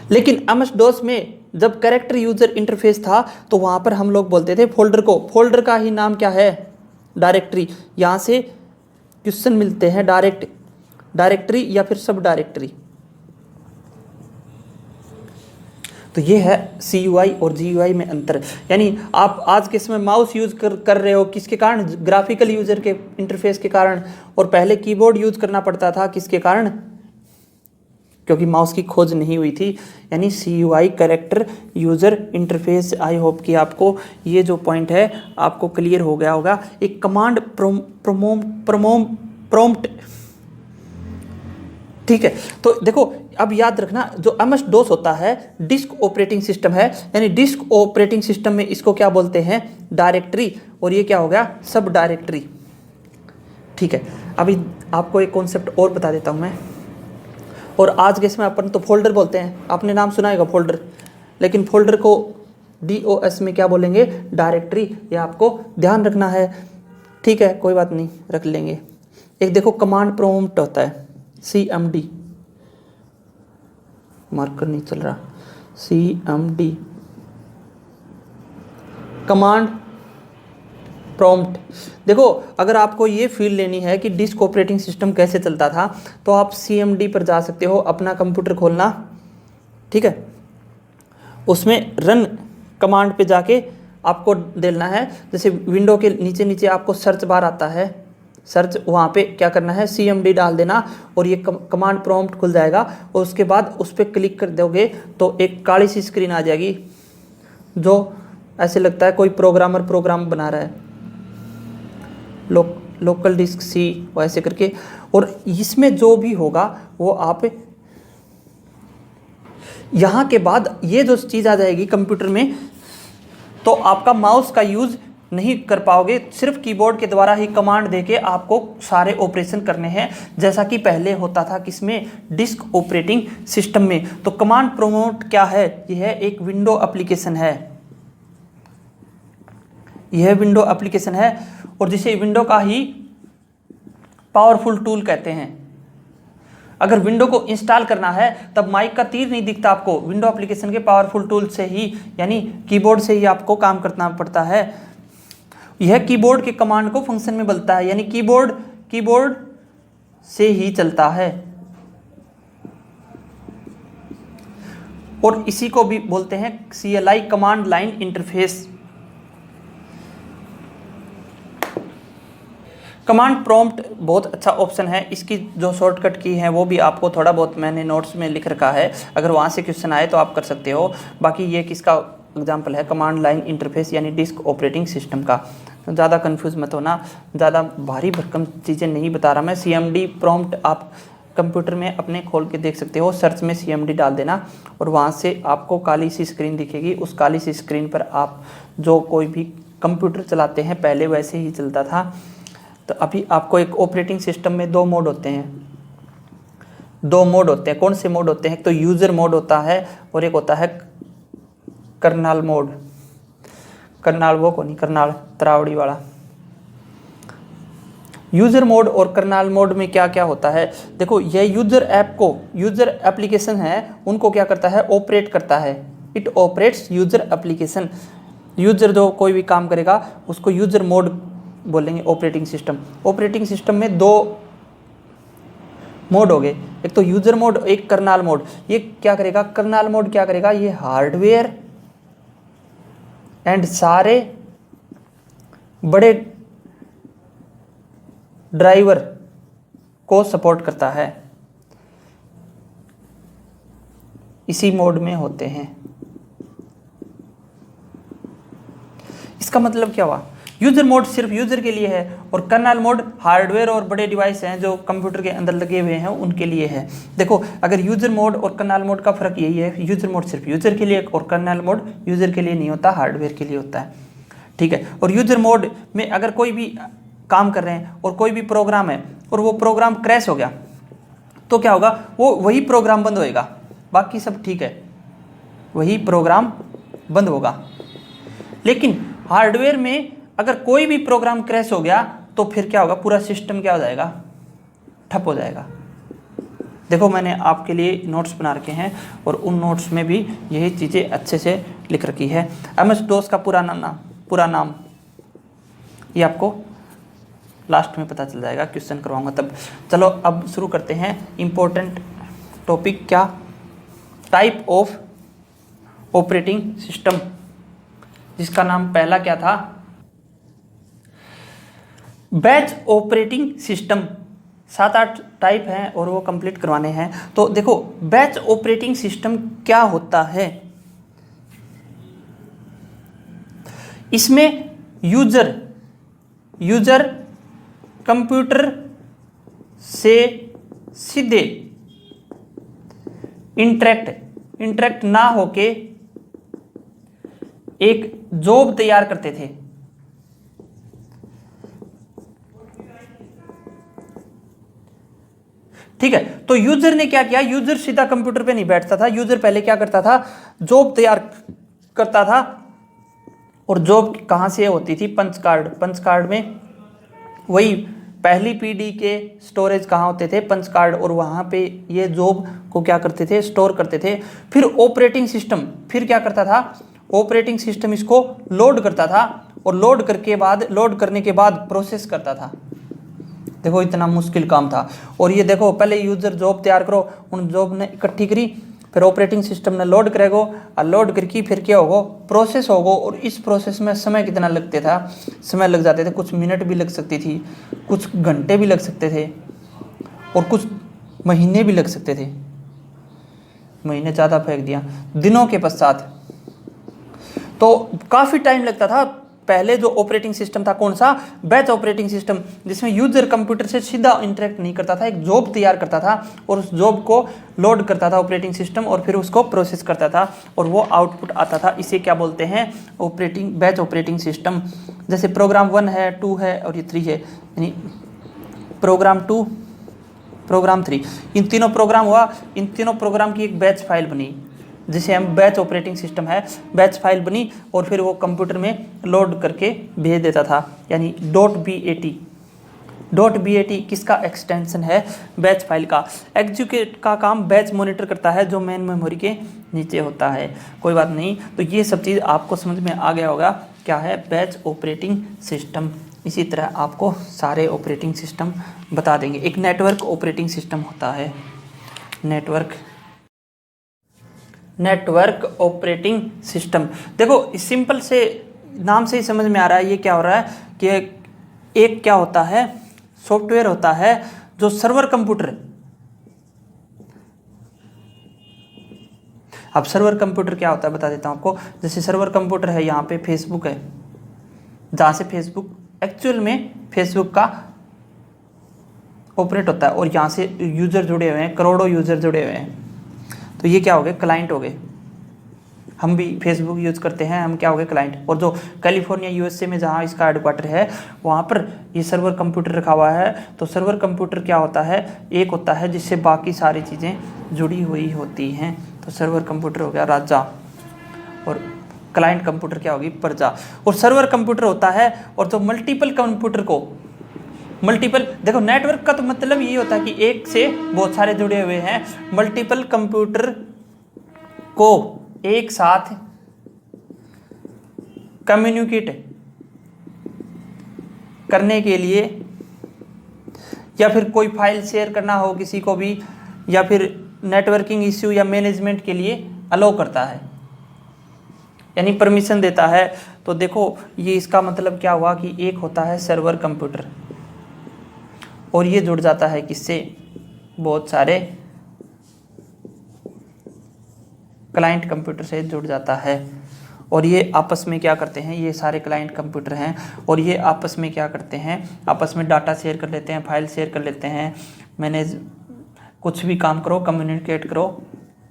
लेकिन MS DOS में जब कैरेक्टर यूजर इंटरफेस था तो वहाँ पर हम लोग बोलते थे फोल्डर को, फोल्डर का ही नाम क्या है, डायरेक्टरी। यहाँ से क्वेश्चन मिलते हैं, डायरेक्टरी या फिर सब डायरेक्टरी। तो ये है CUI और GUI में अंतर। यानी आप आज के समय माउस यूज़ कर रहे हो, किसके कारण, ग्राफिकल यूज़र के इंटरफेस के कारण, और पहले कीबोर्ड यूज़ करना पड़ता था, किसके कारण, क्योंकि माउस की खोज नहीं हुई थी। यानी CUI character user interface. I hope कि आपको ये जो पॉइंट है आपको क्लियर हो गया होगा। एक कमांड प्रॉम्प्ट, ठीक है। तो देखो अब याद रखना, जो MS DOS होता है डिस्क ऑपरेटिंग सिस्टम है, यानी डिस्क ऑपरेटिंग सिस्टम में इसको क्या बोलते हैं, डायरेक्टरी, और ये क्या हो गया, सब डायरेक्टरी, ठीक है। अभी आपको एक कॉन्सेप्ट और बता देता हूं मैं। और आज के इसमें अपन तो फोल्डर बोलते हैं, आपने नाम सुना होगा फोल्डर, लेकिन फोल्डर को DOS में क्या बोलेंगे, डायरेक्टरी। ये आपको ध्यान रखना है, ठीक है, कोई बात नहीं, रख लेंगे। एक देखो कमांड प्रॉम्प्ट होता है, CMD, मार्कर नहीं चल रहा, CMD, कमांड प्रॉम्प्ट। देखो अगर आपको ये फील लेनी है कि डिस्क ऑपरेटिंग सिस्टम कैसे चलता था, तो आप CMD पर जा सकते हो, अपना कंप्यूटर खोलना, ठीक है, उसमें रन कमांड पे जाके आपको देना है। जैसे विंडो के नीचे नीचे आपको सर्च बार आता है, सर्च, वहाँ पे क्या करना है, CMD डाल देना, और ये कमांड प्रॉम्प्ट खुल जाएगा। और उसके बाद उस पर क्लिक कर दोगे तो एक काली सी स्क्रीन आ जाएगी, जो ऐसे लगता है कोई प्रोग्रामर प्रोग्राम बना रहा है, लोकल डिस्क C वैसे करके। और इसमें जो भी होगा वो आप यहाँ के बाद ये जो चीज़ आ जाएगी कंप्यूटर में, तो आपका माउस का यूज़ नहीं कर पाओगे, सिर्फ कीबोर्ड के द्वारा ही कमांड देके आपको सारे ऑपरेशन करने हैं, जैसा कि पहले होता था किसमें, डिस्क ऑपरेटिंग सिस्टम में। तो कमांड प्रॉम्प्ट क्या है, यह एक विंडो एप्लीकेशन है, यह विंडो एप्लीकेशन है, और जिसे विंडो का ही पावरफुल टूल कहते हैं। अगर विंडो को इंस्टॉल करना है तब माइक का तीर नहीं दिखता आपको, विंडो एप्लीकेशन के पावरफुल टूल से ही, यानी कीबोर्ड से ही आपको काम करना पड़ता है। यह कीबोर्ड के कमांड को फंक्शन में बदलता है, यानी कीबोर्ड से ही चलता है। और इसी को भी बोलते हैं CLI, command line interface. Command prompt बहुत अच्छा ऑप्शन है, इसकी जो शॉर्टकट की है वो भी आपको थोड़ा बहुत मैंने नोट्स में लिख रखा है, अगर वहाँ से क्वेश्चन आए तो आप कर सकते हो। बाकी ये किसका एग्जांपल है, कमांड लाइन इंटरफेस यानी डिस्क ऑपरेटिंग सिस्टम का। ज़्यादा कंफ्यूज मत होना, ज़्यादा भारी भरकम चीज़ें नहीं बता रहा मैं। CMD प्रॉम्प्ट आप कंप्यूटर में अपने खोल के देख सकते हो, सर्च में CMD डाल देना और वहाँ से आपको काली सी स्क्रीन दिखेगी। उस काली सी स्क्रीन पर आप जो कोई भी कंप्यूटर चलाते हैं पहले वैसे ही चलता था। तो अभी आपको एक ऑपरेटिंग सिस्टम में दो मोड होते हैं, कौन से मोड होते हैं, एक तो यूज़र मोड होता है और एक होता है कर्नल मोड। कर्नल वो कौन, कर्नल तरावड़ी वाला। यूज़र मोड और कर्नल मोड में क्या क्या होता है, देखो यह यूज़र एप्लीकेशन है उनको क्या करता है, ऑपरेट करता है। It operates user application. User जो कोई भी काम करेगा उसको यूज़र मोड बोलेंगे ऑपरेटिंग सिस्टम। ऑपरेटिंग सिस्टम में दो मोड हो गए, एक तो यूजर मोड, एक कर्नल मोड। ये क्या करेगा, कर्नल मोड क्या करेगा, ये हार्डवेयर एंड सारे बड़े ड्राइवर को सपोर्ट करता है, इसी मोड में होते हैं। इसका मतलब क्या हुआ, यूजर मोड सिर्फ यूजर के लिए है और कर्नल मोड हार्डवेयर और बड़े डिवाइस हैं जो कंप्यूटर के अंदर लगे हुए हैं उनके लिए है। देखो अगर यूजर मोड और कर्नल मोड का फर्क यही है, यूजर मोड सिर्फ यूजर के लिए और कर्नल मोड यूजर के लिए नहीं होता, हार्डवेयर के लिए होता है, ठीक है। और यूजर मोड में अगर कोई भी काम कर रहे हैं और कोई भी प्रोग्राम है और वो प्रोग्राम क्रैश हो गया तो क्या होगा, वो वही प्रोग्राम बंद होएगा, बाकी सब ठीक है, वही प्रोग्राम बंद होगा। लेकिन हार्डवेयर में अगर कोई भी प्रोग्राम क्रैश हो गया तो फिर क्या होगा, पूरा सिस्टम क्या हो जाएगा, ठप हो जाएगा। देखो मैंने आपके लिए नोट्स बना रखे हैं और उन नोट्स में भी यही चीज़ें अच्छे से लिख रखी है। MS DOS का पूरा नाम ये आपको लास्ट में पता चल जाएगा, क्वेश्चन करवाऊंगा तब। चलो अब शुरू करते हैं इम्पोर्टेंट टॉपिक, क्या, टाइप ऑफ ऑपरेटिंग सिस्टम, जिसका नाम पहला क्या था, बैच ऑपरेटिंग सिस्टम। 7-8 टाइप हैं और वो कंप्लीट करवाने हैं। तो देखो बैच ऑपरेटिंग सिस्टम क्या होता है, इसमें यूजर कंप्यूटर से सीधे इंटरेक्ट ना होके एक जॉब तैयार करते थे। ठीक है, तो यूजर ने क्या किया, यूजर सीधा कंप्यूटर पे नहीं बैठता था, यूजर पहले क्या करता था, जॉब तैयार करता था। और जॉब कहां से होती थी, पंच कार्ड में, वही पहली पीढ़ी के स्टोरेज कहाँ होते थे, पंच कार्ड, और वहाँ पे ये जॉब को क्या करते थे, स्टोर करते थे। फिर ऑपरेटिंग सिस्टम फिर क्या करता था, ऑपरेटिंग सिस्टम इसको लोड करता था और लोड करने के बाद प्रोसेस करता था। देखो इतना मुश्किल काम था। और ये देखो पहले यूजर जॉब तैयार करो, उन जॉब ने इकट्ठी करी, फिर ऑपरेटिंग सिस्टम ने लोड करेगो और लोड करके फिर क्या होगा, प्रोसेस होगा। और इस प्रोसेस में समय कितना लगता था, समय लग जाते थे, कुछ मिनट भी लग सकती थी, कुछ घंटे भी लग सकते थे और कुछ महीने भी लग सकते थे। महीने ज़्यादा फेंक दिया, दिनों के पश्चात तो काफ़ी टाइम लगता था। पहले जो ऑपरेटिंग सिस्टम था कौन सा, बैच ऑपरेटिंग सिस्टम, जिसमें यूजर कंप्यूटर से सीधा इंटरेक्ट नहीं करता था, एक जॉब तैयार करता था और उस जॉब को लोड करता था ऑपरेटिंग सिस्टम और फिर उसको प्रोसेस करता था और वो आउटपुट आता था। इसे क्या बोलते हैं, बैच ऑपरेटिंग सिस्टम। जैसे प्रोग्राम 1 है, 2 है और ये 3 है, यानी प्रोग्राम 2, प्रोग्राम 3, इन तीनों प्रोग्राम हुआ, इन तीनों प्रोग्राम की एक बैच फाइल बनी जिसे हम बैच ऑपरेटिंग सिस्टम है। बैच फाइल बनी और फिर वो कंप्यूटर में लोड करके भेज देता था, यानी .bat किसका एक्सटेंशन है, बैच फाइल का। एग्जीक्यूट का काम बैच मॉनिटर करता है जो मेन मेमोरी के नीचे होता है। कोई बात नहीं, तो ये सब चीज़ आपको समझ में आ गया होगा क्या है बैच ऑपरेटिंग सिस्टम। इसी तरह आपको सारे ऑपरेटिंग सिस्टम बता देंगे। एक नेटवर्क ऑपरेटिंग सिस्टम होता है, नेटवर्क ऑपरेटिंग सिस्टम। देखो सिंपल से नाम से ही समझ में आ रहा है ये क्या हो रहा है कि एक क्या होता है, सॉफ्टवेयर होता है जो सर्वर कंप्यूटर, अब सर्वर कंप्यूटर क्या होता है बता देता हूं आपको। जैसे सर्वर कंप्यूटर है, यहाँ पे फेसबुक है, जहाँ से फेसबुक एक्चुअल में फेसबुक का ऑपरेट होता है और यहाँ से यूजर जुड़े हुए हैं, करोड़ों यूजर जुड़े हुए हैं, तो ये क्या हो गए, क्लाइंट हो गए। हम भी फेसबुक यूज़ करते हैं, हम क्या हो गए, क्लाइंट। और जो कैलिफोर्निया USA में जहाँ इसका हेडक्वार्टर है वहाँ पर ये सर्वर कंप्यूटर रखा हुआ है। तो सर्वर कंप्यूटर क्या होता है, एक होता है जिससे बाकी सारी चीज़ें जुड़ी हुई होती हैं। तो सर्वर कंप्यूटर हो गया राजा और क्लाइंट कंप्यूटर क्या होगी, प्रजा। और सर्वर कंप्यूटर होता है और जो मल्टीपल कंप्यूटर को देखो नेटवर्क का तो मतलब ये होता है कि एक से बहुत सारे जुड़े हुए हैं, मल्टीपल कंप्यूटर को एक साथ करने के लिए, या फिर कोई फाइल शेयर करना हो किसी को भी, या फिर नेटवर्किंग इश्यू या मैनेजमेंट के लिए अलाउ करता है, यानी परमिशन देता है। तो देखो ये इसका मतलब क्या हुआ कि एक होता है सर्वर कंप्यूटर, और ये जुड़ जाता है किससे, बहुत सारे क्लाइंट कंप्यूटर से जुड़ जाता है। और ये आपस में क्या करते हैं, ये सारे क्लाइंट कंप्यूटर हैं और ये आपस में क्या करते हैं, आपस में डाटा शेयर कर लेते हैं, फाइल शेयर कर लेते हैं, मैनेज कुछ भी काम करो, कम्युनिकेट करो,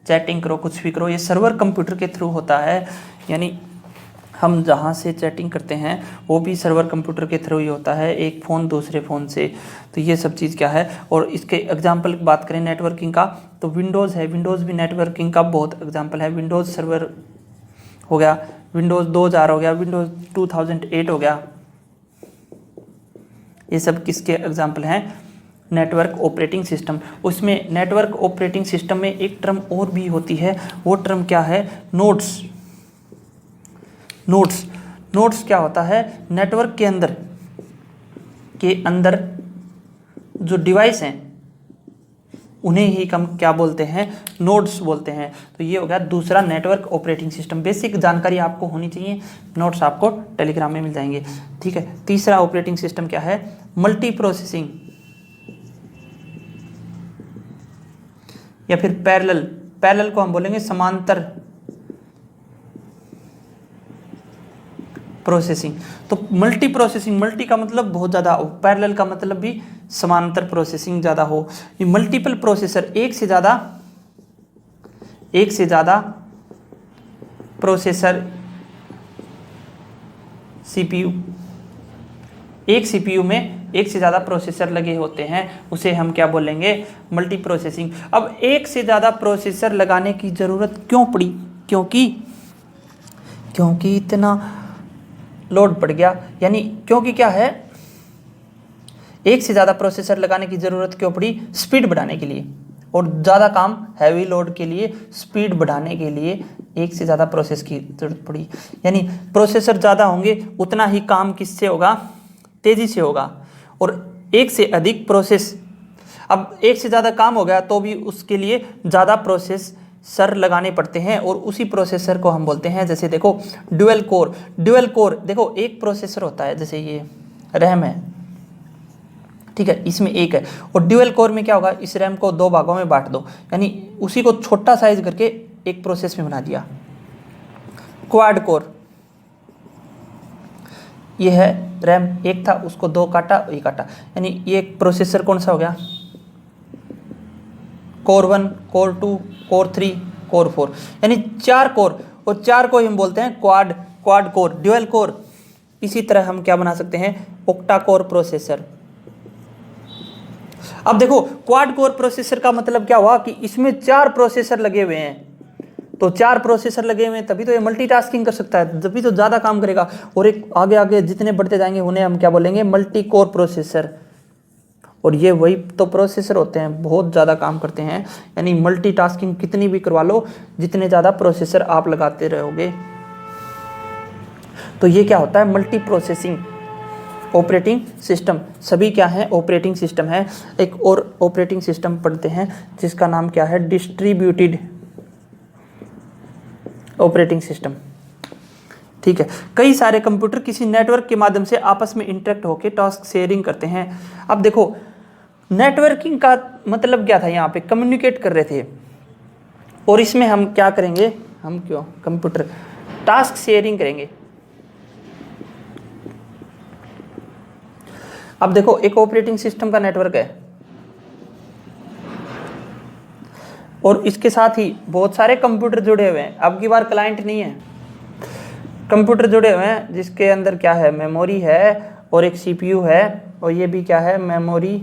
चैटिंग करो, कुछ भी करो, ये सर्वर कंप्यूटर के थ्रू होता है। यानी हम जहाँ से चैटिंग करते हैं वो भी सर्वर कंप्यूटर के थ्रू ही होता है, एक फ़ोन दूसरे फ़ोन से। तो ये सब चीज़ क्या है। और इसके एग्जांपल की बात करें नेटवर्किंग का, तो विंडोज़ है, विंडोज़ भी नेटवर्किंग का बहुत एग्जांपल है। विंडोज़ सर्वर हो गया, विंडोज़ 2000 हो गया, विंडोज़ 2008 हो गया, ये सब किसके एग्जांपल हैं, नेटवर्क ऑपरेटिंग सिस्टम। उसमें नेटवर्क ऑपरेटिंग सिस्टम में एक टर्म और भी होती है, वो टर्म क्या है, नोड्स। नोड्स, नोड्स क्या होता है, नेटवर्क के अंदर जो डिवाइस हैं उन्हें ही हम क्या बोलते हैं, नोड्स बोलते हैं। तो ये हो गया दूसरा नेटवर्क ऑपरेटिंग सिस्टम। बेसिक जानकारी आपको होनी चाहिए, नोट्स आपको टेलीग्राम में मिल जाएंगे, ठीक है। तीसरा ऑपरेटिंग सिस्टम क्या है, मल्टी प्रोसेसिंग या फिर पैरेलल। पैरेलल को हम बोलेंगे समांतर प्रोसेसिंग। तो मल्टी प्रोसेसिंग, मल्टी का मतलब बहुत ज़्यादा, पैरेलल का मतलब भी समांतर प्रोसेसिंग ज़्यादा हो। ये मल्टीपल प्रोसेसर, एक से ज़्यादा प्रोसेसर, सीपीयू, एक सीपीयू में एक से ज़्यादा प्रोसेसर लगे होते हैं, उसे हम क्या बोलेंगे, मल्टी प्रोसेसिंग। अब एक से ज़्यादा प्रोसेसर लगाने की ज़रूरत क्यों पड़ी, क्योंकि इतना लोड पड़ गया। यानी क्योंकि क्या है, एक से ज़्यादा प्रोसेसर लगाने की ज़रूरत क्यों पड़ी, स्पीड बढ़ाने के लिए, और ज़्यादा काम हैवी लोड के लिए स्पीड बढ़ाने के लिए एक से ज़्यादा प्रोसेस की ज़रूरत पड़ी। यानी प्रोसेसर ज़्यादा होंगे उतना ही काम किससे होगा, तेज़ी से होगा। और एक से अधिक प्रोसेस, अब एक से ज़्यादा काम हो गया तो भी उसके लिए ज़्यादा प्रोसेसर लगाने पड़ते हैं, और उसी प्रोसेसर को हम बोलते हैं, जैसे देखो ड्यूअल कोर। ड्यूअल कोर देखो, एक प्रोसेसर होता है, जैसे ये रैम है, ठीक है, इसमें एक है, और ड्यूअल कोर में क्या होगा, इस रैम को दो भागों में बांट दो, यानी उसी को छोटा साइज करके एक प्रोसेस में बना दिया। क्वाड कोर, ये है रैम, एक था उसको दो काटा, ये काटा, यानी ये एक प्रोसेसर कौन सा हो गया, कोर 1, कोर 2, कोर 3, कोर 4, यानी 4 कोर, और 4 को हम बोलते हैं क्वाड कोर, ड्यूअल कोर। इसी तरह हम क्या बना सकते हैं, ऑक्टा कोर प्रोसेसर। अब देखो क्वाड कोर प्रोसेसर का मतलब क्या हुआ कि इसमें 4 प्रोसेसर लगे हुए हैं, तो 4 प्रोसेसर लगे हुए हैं तभी तो ये मल्टीटास्किंग कर सकता है, तभी तो ज़्यादा काम करेगा। और एक आगे आगे जितने बढ़ते जाएंगे उन्हें हम क्या बोलेंगे, मल्टी कोर प्रोसेसर। और ये वही तो प्रोसेसर होते हैं, बहुत ज़्यादा काम करते हैं, यानी मल्टीटास्किंग कितनी भी करवा लो, जितने ज़्यादा प्रोसेसर आप लगाते रहोगे। तो ये क्या होता है, मल्टी प्रोसेसिंग ऑपरेटिंग सिस्टम। सभी क्या है, ऑपरेटिंग सिस्टम है। एक और ऑपरेटिंग सिस्टम पढ़ते हैं जिसका नाम क्या है, डिस्ट्रीब्यूटेड ऑपरेटिंग सिस्टम, ठीक है। कई सारे कंप्यूटर किसी नेटवर्क के माध्यम से आपस में इंटरेक्ट होकर टास्क शेयरिंग करते हैं। अब देखो नेटवर्किंग का मतलब क्या था, यहाँ पे कम्युनिकेट कर रहे थे, और इसमें हम क्या करेंगे, हम क्यों कंप्यूटर टास्क शेयरिंग करेंगे। अब देखो एक ऑपरेटिंग सिस्टम का नेटवर्क है, और इसके साथ ही बहुत सारे कंप्यूटर जुड़े हुए हैं। अब की बार क्लाइंट नहीं है, कंप्यूटर जुड़े हुए हैं, जिसके अंदर क्या है, मेमोरी है और एक सीपीयू है, और ये भी क्या है, मेमोरी,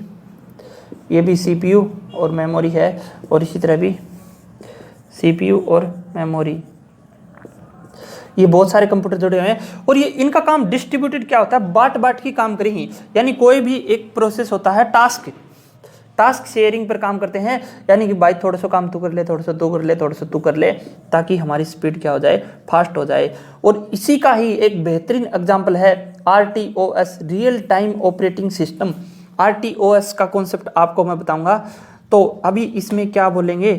ये भी सीपीयू और मेमोरी है, और इसी तरह भी सीपीयू और मेमोरी, ये बहुत सारे कंप्यूटर जुड़े हुए हैं। और ये इनका काम डिस्ट्रीब्यूटेड क्या होता है, बांट के काम करेंगे। यानी कोई भी एक प्रोसेस होता है, टास्क शेयरिंग पर काम करते हैं, यानी कि भाई थोड़ा सा काम तू कर ले, थोड़ा सा तू कर ले, थोड़ा सा तू कर ले, ताकि हमारी स्पीड क्या हो जाए, फास्ट हो जाए। और इसी का ही एक बेहतरीन एग्जांपल है RTOS real time operating system. RTOS का कॉन्सेप्ट आपको मैं बताऊंगा। तो अभी इसमें क्या बोलेंगे,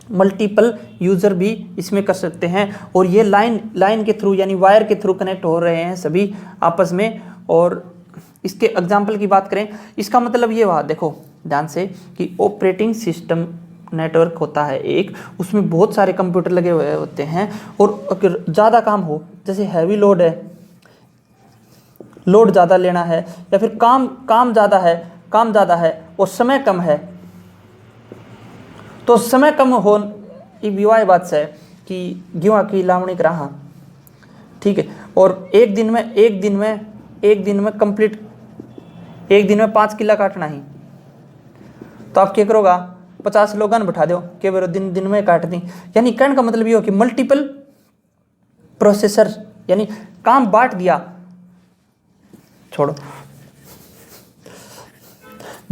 मल्टीपल यूज़र भी इसमें कर सकते हैं और ये लाइन के थ्रू यानी वायर के थ्रू कनेक्ट हो रहे हैं सभी आपस में। और इसके एग्जाम्पल की बात करें, इसका मतलब ये हुआ, देखो ध्यान से, कि ऑपरेटिंग सिस्टम नेटवर्क होता है एक, उसमें बहुत सारे कंप्यूटर लगे हुए होते हैं और अगर ज़्यादा काम हो, जैसे हैवी लोड है, लोड ज़्यादा लेना है, या फिर काम ज़्यादा है और समय कम है, तो समय कम हो विवाह बात से कि गेहूँ की लावणी करा, ठीक है, और एक दिन में कंप्लीट, एक दिन में 5 किला काटना ही, तो आप क्या करोगा, 50 लोग बैठा दो के बार दिन में काट दी। यानी कहने का मतलब ये हो कि मल्टीपल प्रोसेसर, यानी काम बांट दिया, छोड़ो,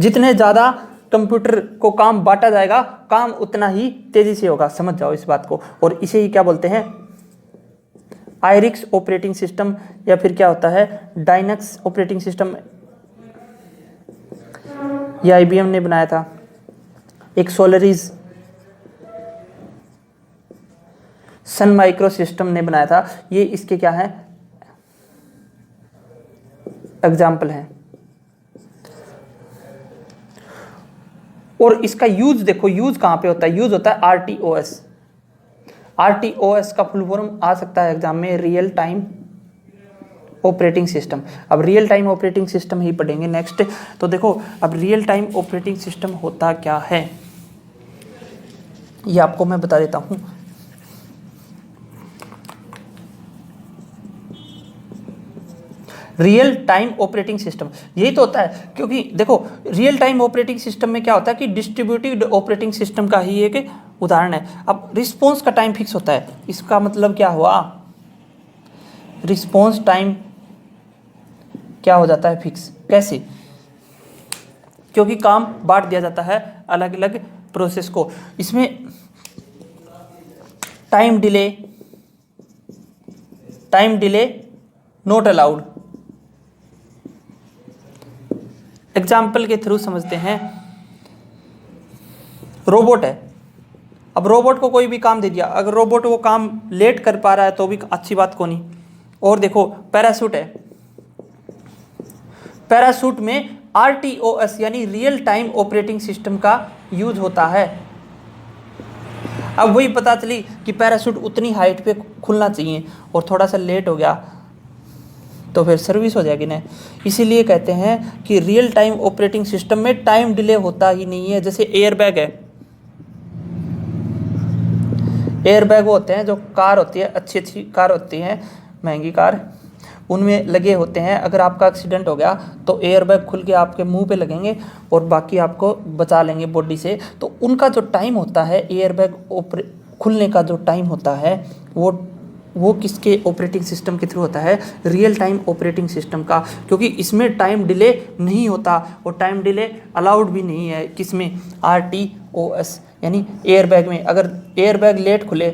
जितने ज़्यादा कंप्यूटर को काम बांटा जाएगा काम उतना ही तेजी से होगा, समझ जाओ इस बात को। और इसे ही क्या बोलते हैं, आयरिक्स ऑपरेटिंग सिस्टम, या फिर क्या होता है डायनेक्स ऑपरेटिंग सिस्टम। ये IBM ने बनाया था। एक सोलरीज सन माइक्रो सिस्टम ने बनाया था। ये इसके क्या है एग्जाम्पल है। और इसका यूज देखो, यूज कहां पे होता है, यूज होता है RTOS। RTOS का फुल फॉर्म आ सकता है एग्जाम में, रियल टाइम ऑपरेटिंग सिस्टम। अब रियल टाइम ऑपरेटिंग सिस्टम ही पढ़ेंगे नेक्स्ट। तो देखो अब रियल टाइम ऑपरेटिंग सिस्टम होता क्या है ये आपको मैं बता देता हूं। रियल टाइम ऑपरेटिंग सिस्टम यही तो होता है, क्योंकि देखो रियल टाइम ऑपरेटिंग सिस्टम में क्या होता है कि डिस्ट्रीब्यूटेड ऑपरेटिंग सिस्टम का ही एक उदाहरण है। अब रिस्पॉन्स का टाइम फिक्स होता है, इसका मतलब क्या हुआ, रिस्पॉन्स टाइम क्या हो जाता है फिक्स। कैसे, क्योंकि काम बांट दिया जाता है अलग अलग प्रोसेस को। इसमें time delay not allowed. Example के थ्रू समझते हैं। रोबोट है, अब रोबोट को कोई भी काम दे दिया, अगर रोबोट वो काम लेट कर पा रहा है तो भी अच्छी बात को नहीं। और देखो पैराशूट है, पैराशूट में RTOS यानी रियल टाइम ऑपरेटिंग सिस्टम का यूज होता है। अब वही पता चली कि पैराशूट उतनी हाइट पे खुलना चाहिए और थोड़ा सा लेट हो गया तो फिर सर्विस हो जाएगी ना। इसीलिए कहते हैं कि रियल टाइम ऑपरेटिंग सिस्टम में टाइम डिले होता ही नहीं है। जैसे एयरबैग है, एयरबैग होते हैं जो कार होती है, अच्छी कार होती है, महंगी कार, उनमें लगे होते हैं। अगर आपका एक्सीडेंट हो गया तो एयरबैग खुल के आपके मुंह पे लगेंगे और बाकी आपको बचा लेंगे बॉडी से। तो उनका जो टाइम होता है, एयरबैग खुलने का जो टाइम होता है वो किसके ऑपरेटिंग सिस्टम के थ्रू होता है, रियल टाइम ऑपरेटिंग सिस्टम का। क्योंकि इसमें टाइम डिले नहीं होता और टाइम डिले अलाउड भी नहीं है किसमें, RTOS यानी एयरबैग में। अगर एयरबैग लेट खुले,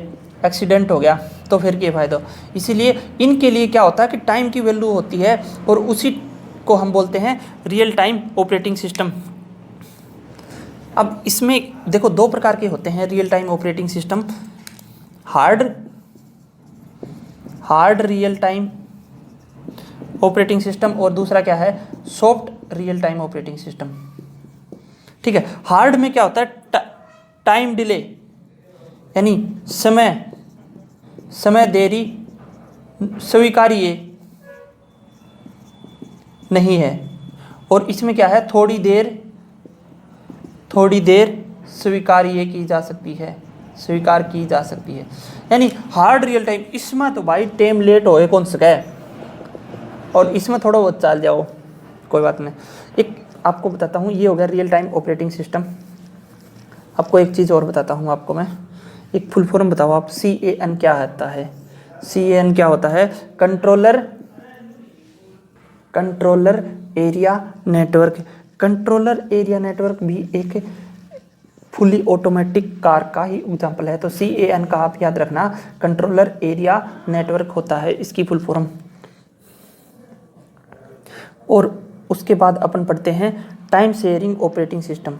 एक्सीडेंट हो गया तो फिर क्या फ़ायदा। इसीलिए इनके लिए क्या होता है कि टाइम की वैल्यू होती है और उसी को हम बोलते हैं रियल टाइम ऑपरेटिंग सिस्टम। अब इसमें देखो 2 प्रकार के होते हैं real time operating system, hard real time operating system और दूसरा क्या है, soft real time operating system. ठीक है, हार्ड में क्या होता है, टाइम डिले यानी समय देरी स्वीकार्य नहीं है। और इसमें क्या है, थोड़ी देर स्वीकार्य की जा सकती है, स्वीकार की जा सकती है। यानी हार्ड रियल टाइम, इसमें तो भाई टाइम लेट होए कौन सके और इसमें थोड़ा बहुत चल जाओ कोई बात नहीं। एक आपको बताता हूँ, ये हो गया रियल टाइम ऑपरेटिंग सिस्टम। आपको एक चीज़ और बताता हूँ आपको मैं, एक फुल फॉर्म बताओ आप, CAN क्या होता है। CAN क्या होता है, controller area network. Controller area network भी एक फुली ऑटोमेटिक कार का ही एग्जाम्पल है। तो CAN का आप याद रखना, कंट्रोलर एरिया नेटवर्क होता है इसकी फुल फॉर्म। और उसके बाद अपन पढ़ते हैं time sharing operating system.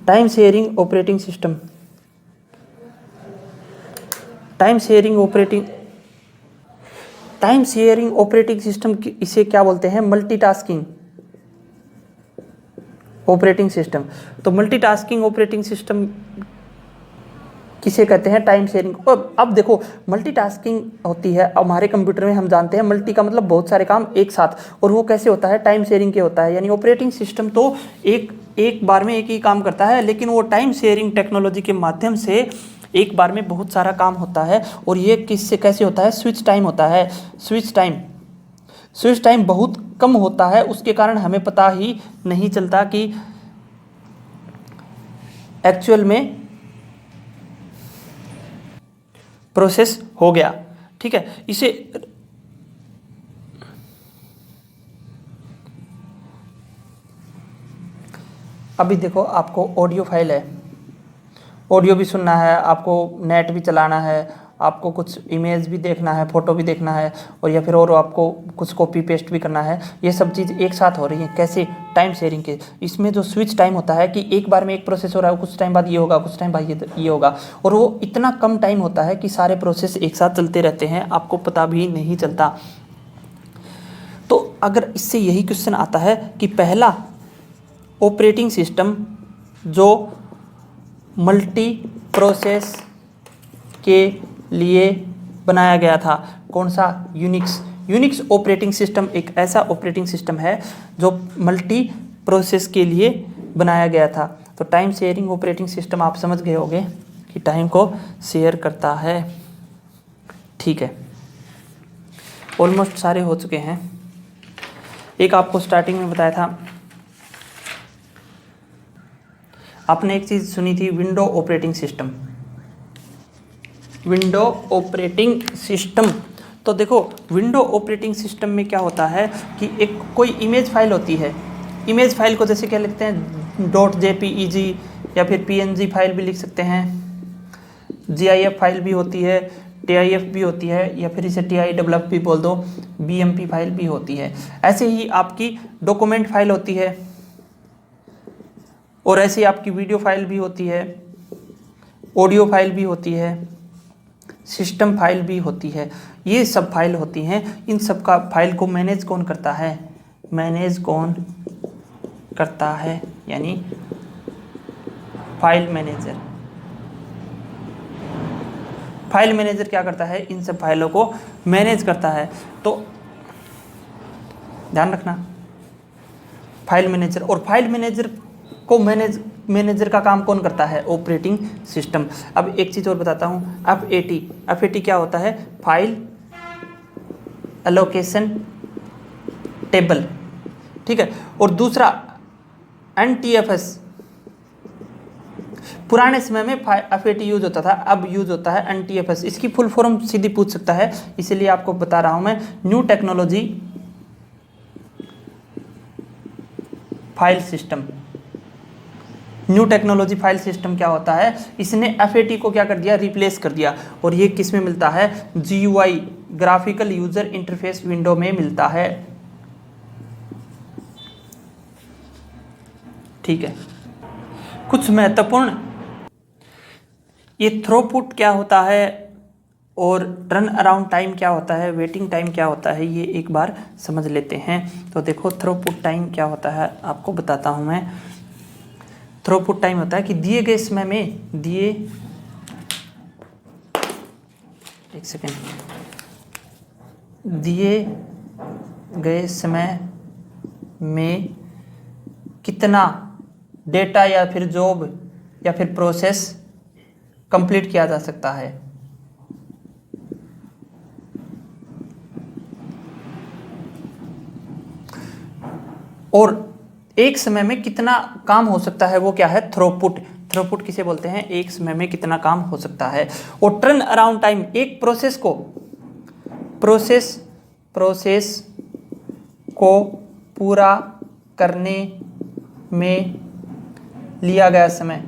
Time sharing operating system, time sharing operating system इसे क्या बोलते हैं? Multitasking operating system. तो मल्टीटास्किंग ऑपरेटिंग सिस्टम किसे कहते हैं? Time sharing. अब देखो मल्टीटास्किंग होती है हमारे कंप्यूटर में, हम जानते हैं मल्टी का मतलब बहुत सारे काम एक साथ, और वो कैसे होता है? टाइम शेयरिंग के होता है। यानी ऑपरेटिंग सिस्टम तो एक बार में एक ही काम करता है, लेकिन वो टाइम शेयरिंग टेक्नोलॉजी के माध्यम से एक बार में बहुत सारा काम होता है। और ये किससे कैसे होता है? स्विच टाइम होता है। स्विच टाइम बहुत कम होता है, उसके कारण हमें पता ही नहीं चलता कि एक्चुअल में प्रोसेस हो गया। ठीक है, इसे अभी देखो आपको ऑडियो फाइल है, ऑडियो भी सुनना है, आपको नेट भी चलाना है, आपको कुछ इमेज भी देखना है, फोटो भी देखना है, और या फिर और आपको कुछ कॉपी पेस्ट भी करना है। ये सब चीज़ एक साथ हो रही है। कैसे? टाइम शेयरिंग के। इसमें जो स्विच टाइम होता है कि एक बार में एक प्रोसेस हो रहा है, कुछ टाइम बाद ये होगा, कुछ टाइम बाद ये होगा, और वो इतना कम टाइम होता है कि सारे प्रोसेस एक साथ चलते रहते हैं, आपको पता भी नहीं चलता। तो अगर इससे यही क्वेश्चन आता है कि पहला ऑपरेटिंग सिस्टम जो मल्टी प्रोसेस के लिए बनाया गया था, कौन सा? यूनिक्स ऑपरेटिंग सिस्टम एक ऐसा ऑपरेटिंग सिस्टम है जो मल्टी प्रोसेस के लिए बनाया गया था। तो टाइम शेयरिंग ऑपरेटिंग सिस्टम आप समझ गए होंगे कि टाइम को शेयर करता है। ठीक है, ऑलमोस्ट सारे हो चुके हैं। एक आपको स्टार्टिंग में बताया था, आपने एक चीज़ सुनी थी, window operating system. Window operating system, तो देखो विंडो ऑपरेटिंग सिस्टम में क्या होता है कि एक कोई इमेज फाइल होती है। इमेज फाइल को जैसे क्या लिखते हैं? .jpeg या फिर png फाइल भी लिख सकते हैं, gif फाइल भी होती है, tif भी होती है, या फिर इसे tiff भी बोल दो, bmp फाइल भी होती है। ऐसे ही आपकी डॉक्यूमेंट फाइल होती है, और ऐसे ही आपकी वीडियो फाइल भी होती है, ऑडियो फाइल भी होती है, सिस्टम फाइल भी होती है। ये सब फाइल होती हैं। इन सब का फाइल को मैनेज कौन करता है? मैनेज कौन करता है? यानी फाइल मैनेजर। फाइल मैनेजर क्या करता है? इन सब फाइलों को मैनेज करता है। तो ध्यान रखना, फाइल मैनेजर। और फाइल मैनेजर को मैनेजर का काम कौन करता है? Operating system. अब एक चीज़ और बताता हूँ, FAT क्या होता है? File allocation table. ठीक है, और दूसरा NTFS। पुराने समय में FAT यूज होता था, अब यूज होता है NTFS। इसकी फुल फॉर्म सीधी पूछ सकता है, इसलिए आपको बता रहा हूँ मैं। New technology file system. New technology file system क्या होता है? इसने FAT को क्या कर दिया? रिप्लेस कर दिया। और ये किस में मिलता है? GUI graphical user interface window में मिलता है। ठीक है, कुछ महत्वपूर्ण, ये थ्रूपुट क्या होता है और टर्न अराउंड टाइम क्या होता है, वेटिंग टाइम क्या होता है, ये एक बार समझ लेते हैं। तो देखो थ्रूपुट टाइम क्या होता है आपको बताता हूँ मैं। थ्रूपुट टाइम होता है कि दिए गए समय में दिए गए समय में कितना डेटा या फिर जॉब या फिर प्रोसेस कंप्लीट किया जा सकता है। और एक समय में कितना काम हो सकता है, वो क्या है? थ्रूपुट। थ्रूपुट किसे बोलते हैं? एक समय में कितना काम हो सकता है। और टर्न अराउंड टाइम, एक प्रोसेस को पूरा करने में लिया गया समय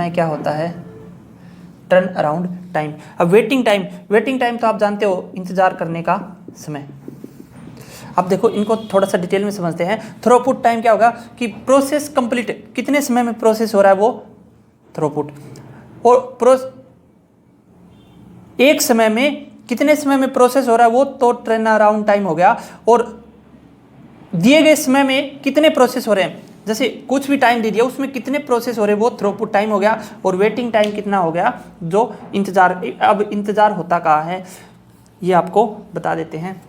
क्या होता है? Turn around time. अब वेटिंग टाइम तो आप जानते हो, इंतजार करने का समय। अब देखो इनको थोड़ा सा डिटेल में समझते हैं। थ्रोपुट टाइम क्या होगा कि प्रोसेस कंप्लीट, कितने समय में प्रोसेस हो रहा है वो थ्रोपुट, और एक समय में कितने समय में प्रोसेस हो रहा है वो तो टर्न अराउंड टाइम हो गया, और दिए गए समय में कितने प्रोसेस हो रहे हैं, जैसे कुछ भी टाइम दे दिया उसमें कितने प्रोसेस हो रहे हैं वो थ्रोपुट टाइम हो गया। और वेटिंग टाइम कितना हो गया, जो इंतजार, अब इंतजार होता कहाँ है ये आपको बता देते हैं।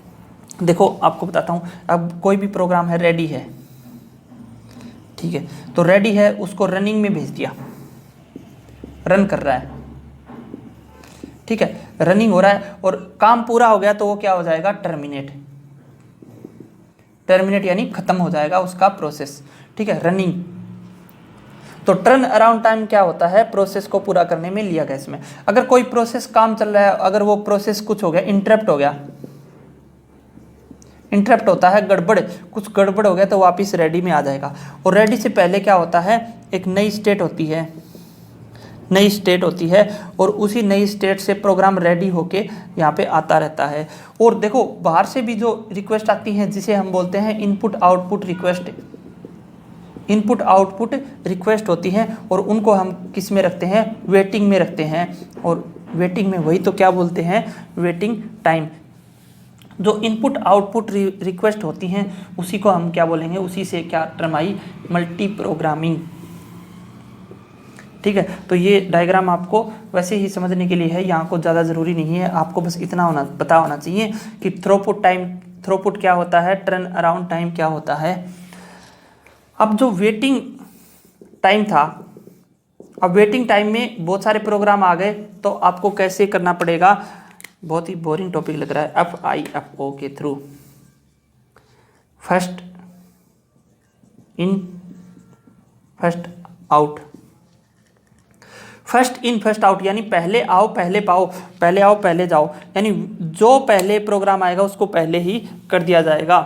देखो आपको बताता हूँ, अब कोई भी प्रोग्राम है, रेडी है, ठीक है, तो रेडी है, उसको रनिंग में भेज दिया, रन कर रहा है, ठीक है, रनिंग हो रहा है और काम पूरा हो गया तो वो क्या हो जाएगा, टर्मिनेट यानी खत्म हो जाएगा उसका प्रोसेस, ठीक है, रनिंग। तो टर्न अराउंड टाइम क्या होता है, प्रोसेस को पूरा करने में लिया गया इसमें। अगर कोई प्रोसेस काम चल रहा है, अगर वो प्रोसेस कुछ हो गया, इंटरप्ट होता है, कुछ गड़बड़ हो गया तो वापस रेडी में आ जाएगा। और रेडी से पहले क्या होता है, एक नई स्टेट होती है और उसी नई स्टेट से प्रोग्राम रेडी होके यहाँ पे आता रहता है। और देखो बाहर से भी जो रिक्वेस्ट आती हैं जिसे हम बोलते हैं इनपुट आउटपुट रिक्वेस्ट होती हैं, और उनको हम किस में रखते हैं, वेटिंग में रखते हैं। और वेटिंग में वही तो क्या बोलते हैं, वेटिंग टाइम। जो इनपुट आउटपुट रिक्वेस्ट होती हैं उसी को हम क्या बोलेंगे, उसी से क्या टर्म आई, मल्टी प्रोग्रामिंग, ठीक है। तो ये डायग्राम आपको वैसे ही समझने के लिए है, यहाँ को ज़्यादा ज़रूरी नहीं है, आपको बस इतना पता होना चाहिए कि थ्रोपुट क्या होता है, टर्न अराउंड टाइम क्या होता है। अब जो वेटिंग टाइम था, अब वेटिंग टाइम में बहुत सारे प्रोग्राम आ गए तो आपको कैसे करना पड़ेगा, बहुत ही बोरिंग टॉपिक लग रहा है, FIFO के through, first in first out, यानी पहले आओ पहले पाओ, पहले आओ पहले जाओ, यानी जो पहले प्रोग्राम आएगा उसको पहले ही कर दिया जाएगा।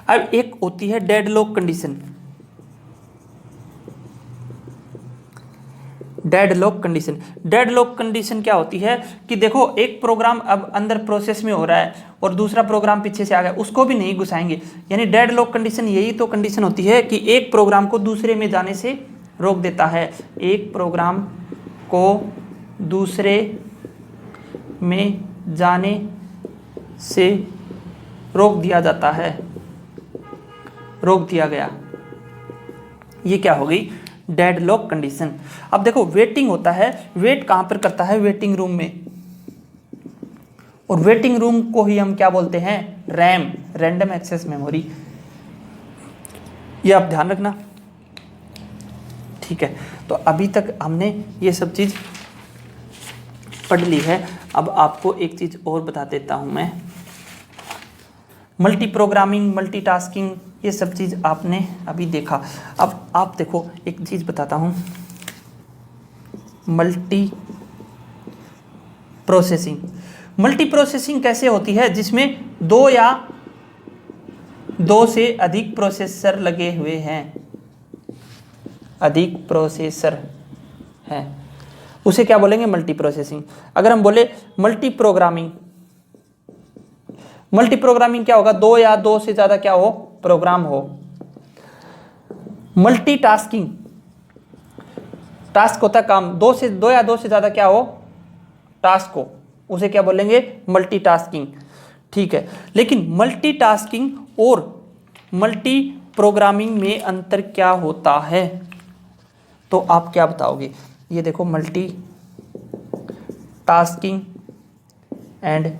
अब एक होती है डेडलॉक कंडीशन। डेडलॉक कंडीशन क्या होती है कि देखो एक प्रोग्राम अब अंदर प्रोसेस में हो रहा है और दूसरा प्रोग्राम पीछे से आ गया, उसको भी नहीं घुसाएंगे। यानी डेडलॉक कंडीशन यही तो कंडीशन होती है कि एक प्रोग्राम को दूसरे में जाने से रोक देता है, एक प्रोग्राम को दूसरे में जाने से रोक दिया जाता है, रोक दिया गया, ये क्या हो गई, डेडलॉक कंडीशन। अब देखो वेटिंग होता है, वेट कहाँ पर करता है, वेटिंग रूम में, और वेटिंग रूम को ही हम क्या बोलते हैं, रैम, रैंडम एक्सेस मेमोरी, ये आप ध्यान रखना, ठीक है। तो अभी तक हमने ये सब चीज़ पढ़ ली है। अब आपको एक चीज़ और बता देता हूँ मैं, मल्टी प्रोग्रामिंग, मल्टीटास्किंग, ये सब चीज़ आपने अभी देखा। अब आप देखो एक चीज़ बताता हूँ, मल्टी प्रोसेसिंग कैसे होती है, जिसमें दो या दो से अधिक प्रोसेसर लगे हुए हैं, अधिक प्रोसेसर है, उसे क्या बोलेंगे, मल्टी प्रोसेसिंग। अगर हम बोले मल्टी प्रोग्रामिंग क्या होगा, दो या दो से ज्यादा क्या हो, प्रोग्राम हो। मल्टीटास्किंग, टास्क होता काम, दो या दो से ज्यादा क्या हो, टास्क हो, उसे क्या बोलेंगे, मल्टीटास्किंग, ठीक है। लेकिन मल्टीटास्किंग और मल्टी प्रोग्रामिंग में अंतर क्या होता है, तो आप क्या बताओगे। ये देखो multi tasking and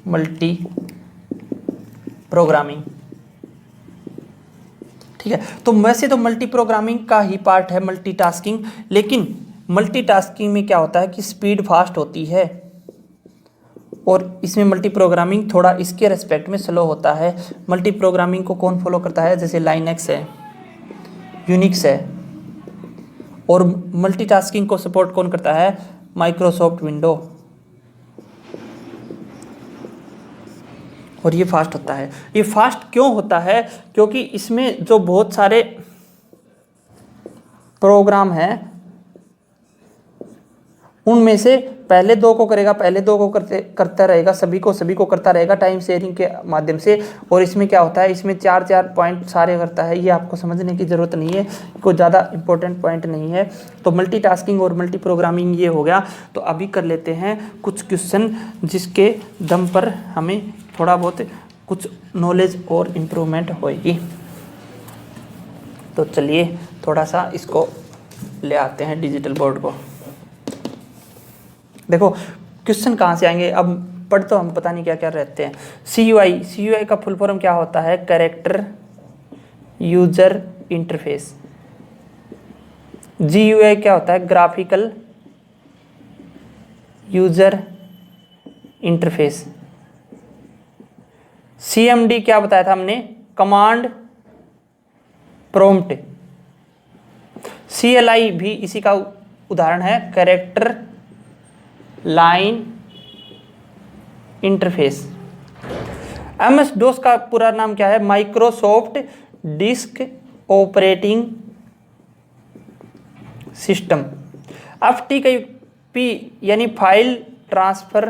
multi programming, ठीक है। तो वैसे तो मल्टी प्रोग्रामिंग का ही पार्ट है मल्टीटास्किंग, लेकिन मल्टीटास्किंग में क्या होता है कि स्पीड फास्ट होती है, और इसमें मल्टी प्रोग्रामिंग थोड़ा इसके रेस्पेक्ट में स्लो होता है। मल्टी प्रोग्रामिंग को कौन फॉलो करता है, जैसे लाइनक्स है, यूनिक्स है, और मल्टीटास्किंग को सपोर्ट कौन करता है, माइक्रोसॉफ्ट विंडो, और ये फास्ट होता है। ये फास्ट क्यों होता है, क्योंकि इसमें जो बहुत सारे प्रोग्राम हैं उनमें से पहले दो को करेगा, पहले दो को करता रहेगा, सभी को करता रहेगा टाइम शेयरिंग के माध्यम से। और इसमें क्या होता है, इसमें 4 पॉइंट सारे करता है, ये आपको समझने की ज़रूरत नहीं है, कोई ज़्यादा इंपॉर्टेंट पॉइंट नहीं है। तो मल्टीटास्किंग और मल्टी प्रोग्रामिंग ये हो गया। तो अभी कर लेते हैं कुछ क्वेश्चन जिसके दम पर हमें थोड़ा बहुत कुछ नॉलेज और इम्प्रूवमेंट होएगी। तो चलिए थोड़ा सा इसको ले आते हैं डिजिटल बोर्ड को। देखो क्वेश्चन कहाँ से आएंगे, अब पढ़ तो हम पता नहीं क्या क्या रहते हैं। CUI का फुल फॉर्म क्या होता है, कैरेक्टर यूजर इंटरफेस। GUI क्या होता है, ग्राफिकल यूजर इंटरफेस। CMD क्या बताया था हमने, कमांड प्रॉम्प्ट। CLI भी इसी का उदाहरण है, कैरेक्टर लाइन इंटरफेस। MS-DOS का पूरा नाम क्या है, Microsoft disk operating system. FTP यानी फाइल ट्रांसफर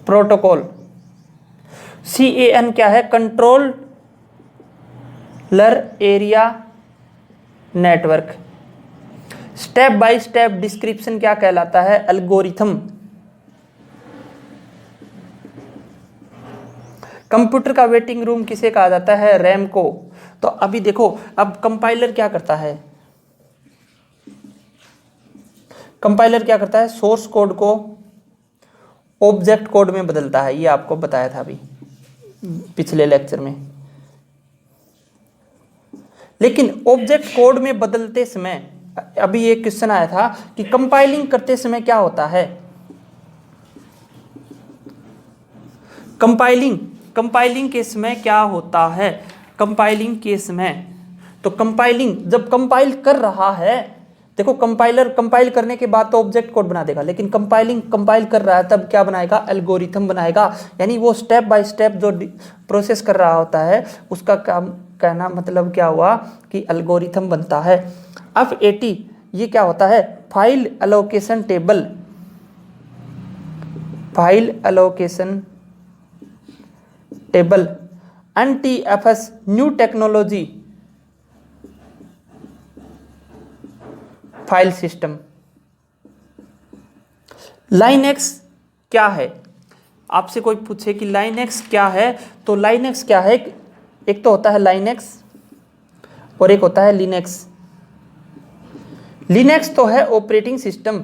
प्रोटोकॉल। CAN क्या है, controller area network. Step by step description क्या कहलाता है, एल्गोरिथम। कंप्यूटर का वेटिंग रूम किसे कहा जाता है, रैम को। तो अभी देखो, अब कंपाइलर क्या करता है, कंपाइलर क्या करता है, सोर्स कोड को ऑब्जेक्ट कोड में बदलता है, ये आपको बताया था अभी पिछले लेक्चर में। लेकिन ऑब्जेक्ट कोड में बदलते समय, अभी एक क्वेश्चन आया था कि कंपाइलिंग करते समय क्या होता है, कंपाइलिंग के समय क्या होता है, कंपाइलिंग के समय। तो कंपाइलिंग जब कंपाइल कर रहा है, देखो कंपाइलर कंपाइल करने के बाद तो ऑब्जेक्ट कोड बना देगा, लेकिन कंपाइल कर रहा है तब क्या बनाएगा, एल्गोरिथम बनाएगा। यानी वो स्टेप बाय स्टेप जो प्रोसेस कर रहा होता है उसका काम कहना मतलब क्या हुआ कि एल्गोरिथम बनता है। FAT ये क्या होता है, file allocation table. File allocation table. NTFS new technology file system. Linux क्या है, आपसे कोई पूछे कि लाइनक्स क्या है, तो लाइनक्स क्या है, एक तो होता है लाइनक्स और एक होता है लिनक्स। लिनक्स तो है ऑपरेटिंग सिस्टम,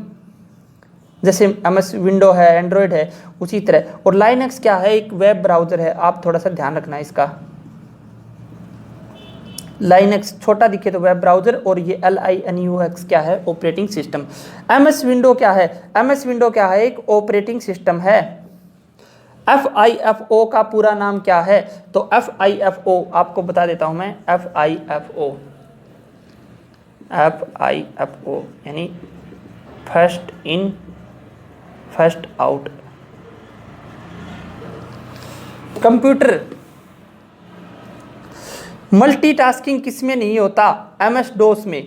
जैसे MS विंडो है, एंड्रॉयड है, उसी तरह। और लाइनक्स क्या है, एक वेब ब्राउज़र है, आप थोड़ा सा ध्यान रखना इसका। लाइनक्स छोटा दिखे तो वेब ब्राउज़र, और ये LINUX क्या है, ऑपरेटिंग सिस्टम। MS विंडो क्या है, MS विंडो क्या है, एक ऑपरेटिंग सिस्टम है। FIFO का पूरा नाम क्या है, तो FIFO आपको बता देता हूं मैं। FIFO यानी first in first out. Computer multitasking किसमें नहीं होता, MS-DOS में।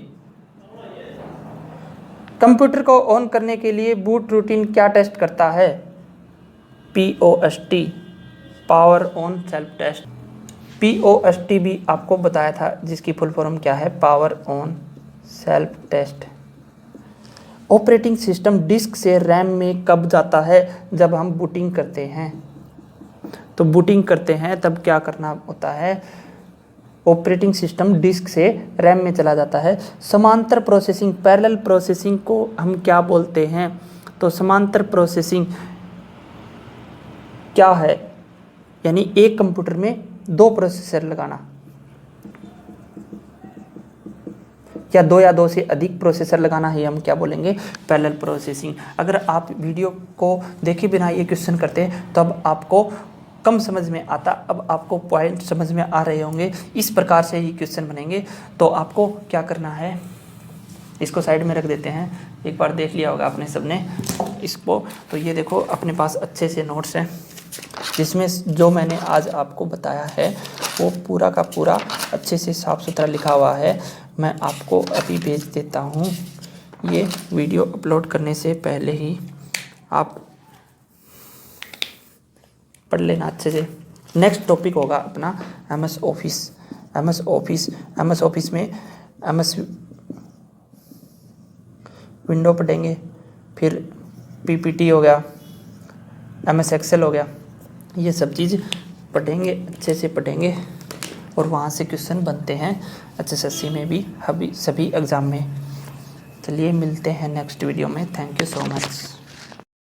कंप्यूटर को ऑन करने के लिए बूट रूटीन क्या टेस्ट करता है, POST, power on self test. POST भी आपको बताया था, जिसकी फुल फॉर्म क्या है, power on self test. Operating system disk से रैम में कब जाता है, जब हम बूटिंग करते हैं। तो बूटिंग करते हैं तब क्या करना होता है, ऑपरेटिंग सिस्टम डिस्क से रैम में चला जाता है। समांतर प्रोसेसिंग, पैरेलल प्रोसेसिंग को हम क्या बोलते हैं, तो समांतर प्रोसेसिंग क्या है, यानी एक कंप्यूटर में 2 प्रोसेसर लगाना, या 2 या 2 से अधिक प्रोसेसर लगाना है, हम क्या बोलेंगे, पैरेलल प्रोसेसिंग। अगर आप वीडियो को देखे बिना ये क्वेश्चन करते हैं तो अब आपको कम समझ में आता, अब आपको पॉइंट समझ में आ रहे होंगे। इस प्रकार से ही क्वेश्चन बनेंगे। तो आपको क्या करना है, इसको साइड में रख देते हैं, एक बार देख लिया होगा आपने सबने इसको। तो ये देखो अपने पास अच्छे से नोट्स हैं, जिसमें जो मैंने आज आपको बताया है वो पूरा का पूरा अच्छे से साफ सुथरा लिखा हुआ है। मैं आपको अभी भेज देता हूँ, ये वीडियो अपलोड करने से पहले ही आप पढ़ लेना अच्छे से। नेक्स्ट टॉपिक होगा अपना एमएस ऑफिस। एमएस ऑफिस में एमएस विंडो पढ़ेंगे, फिर पीपीटी हो गया, एमएस एक्सेल हो गया, ये सब चीज़ पढ़ेंगे, अच्छे से पढ़ेंगे और वहाँ से क्वेश्चन बनते हैं HSSC में भी, सभी एग्ज़ाम में। चलिए मिलते हैं नेक्स्ट वीडियो में। Thank you so much.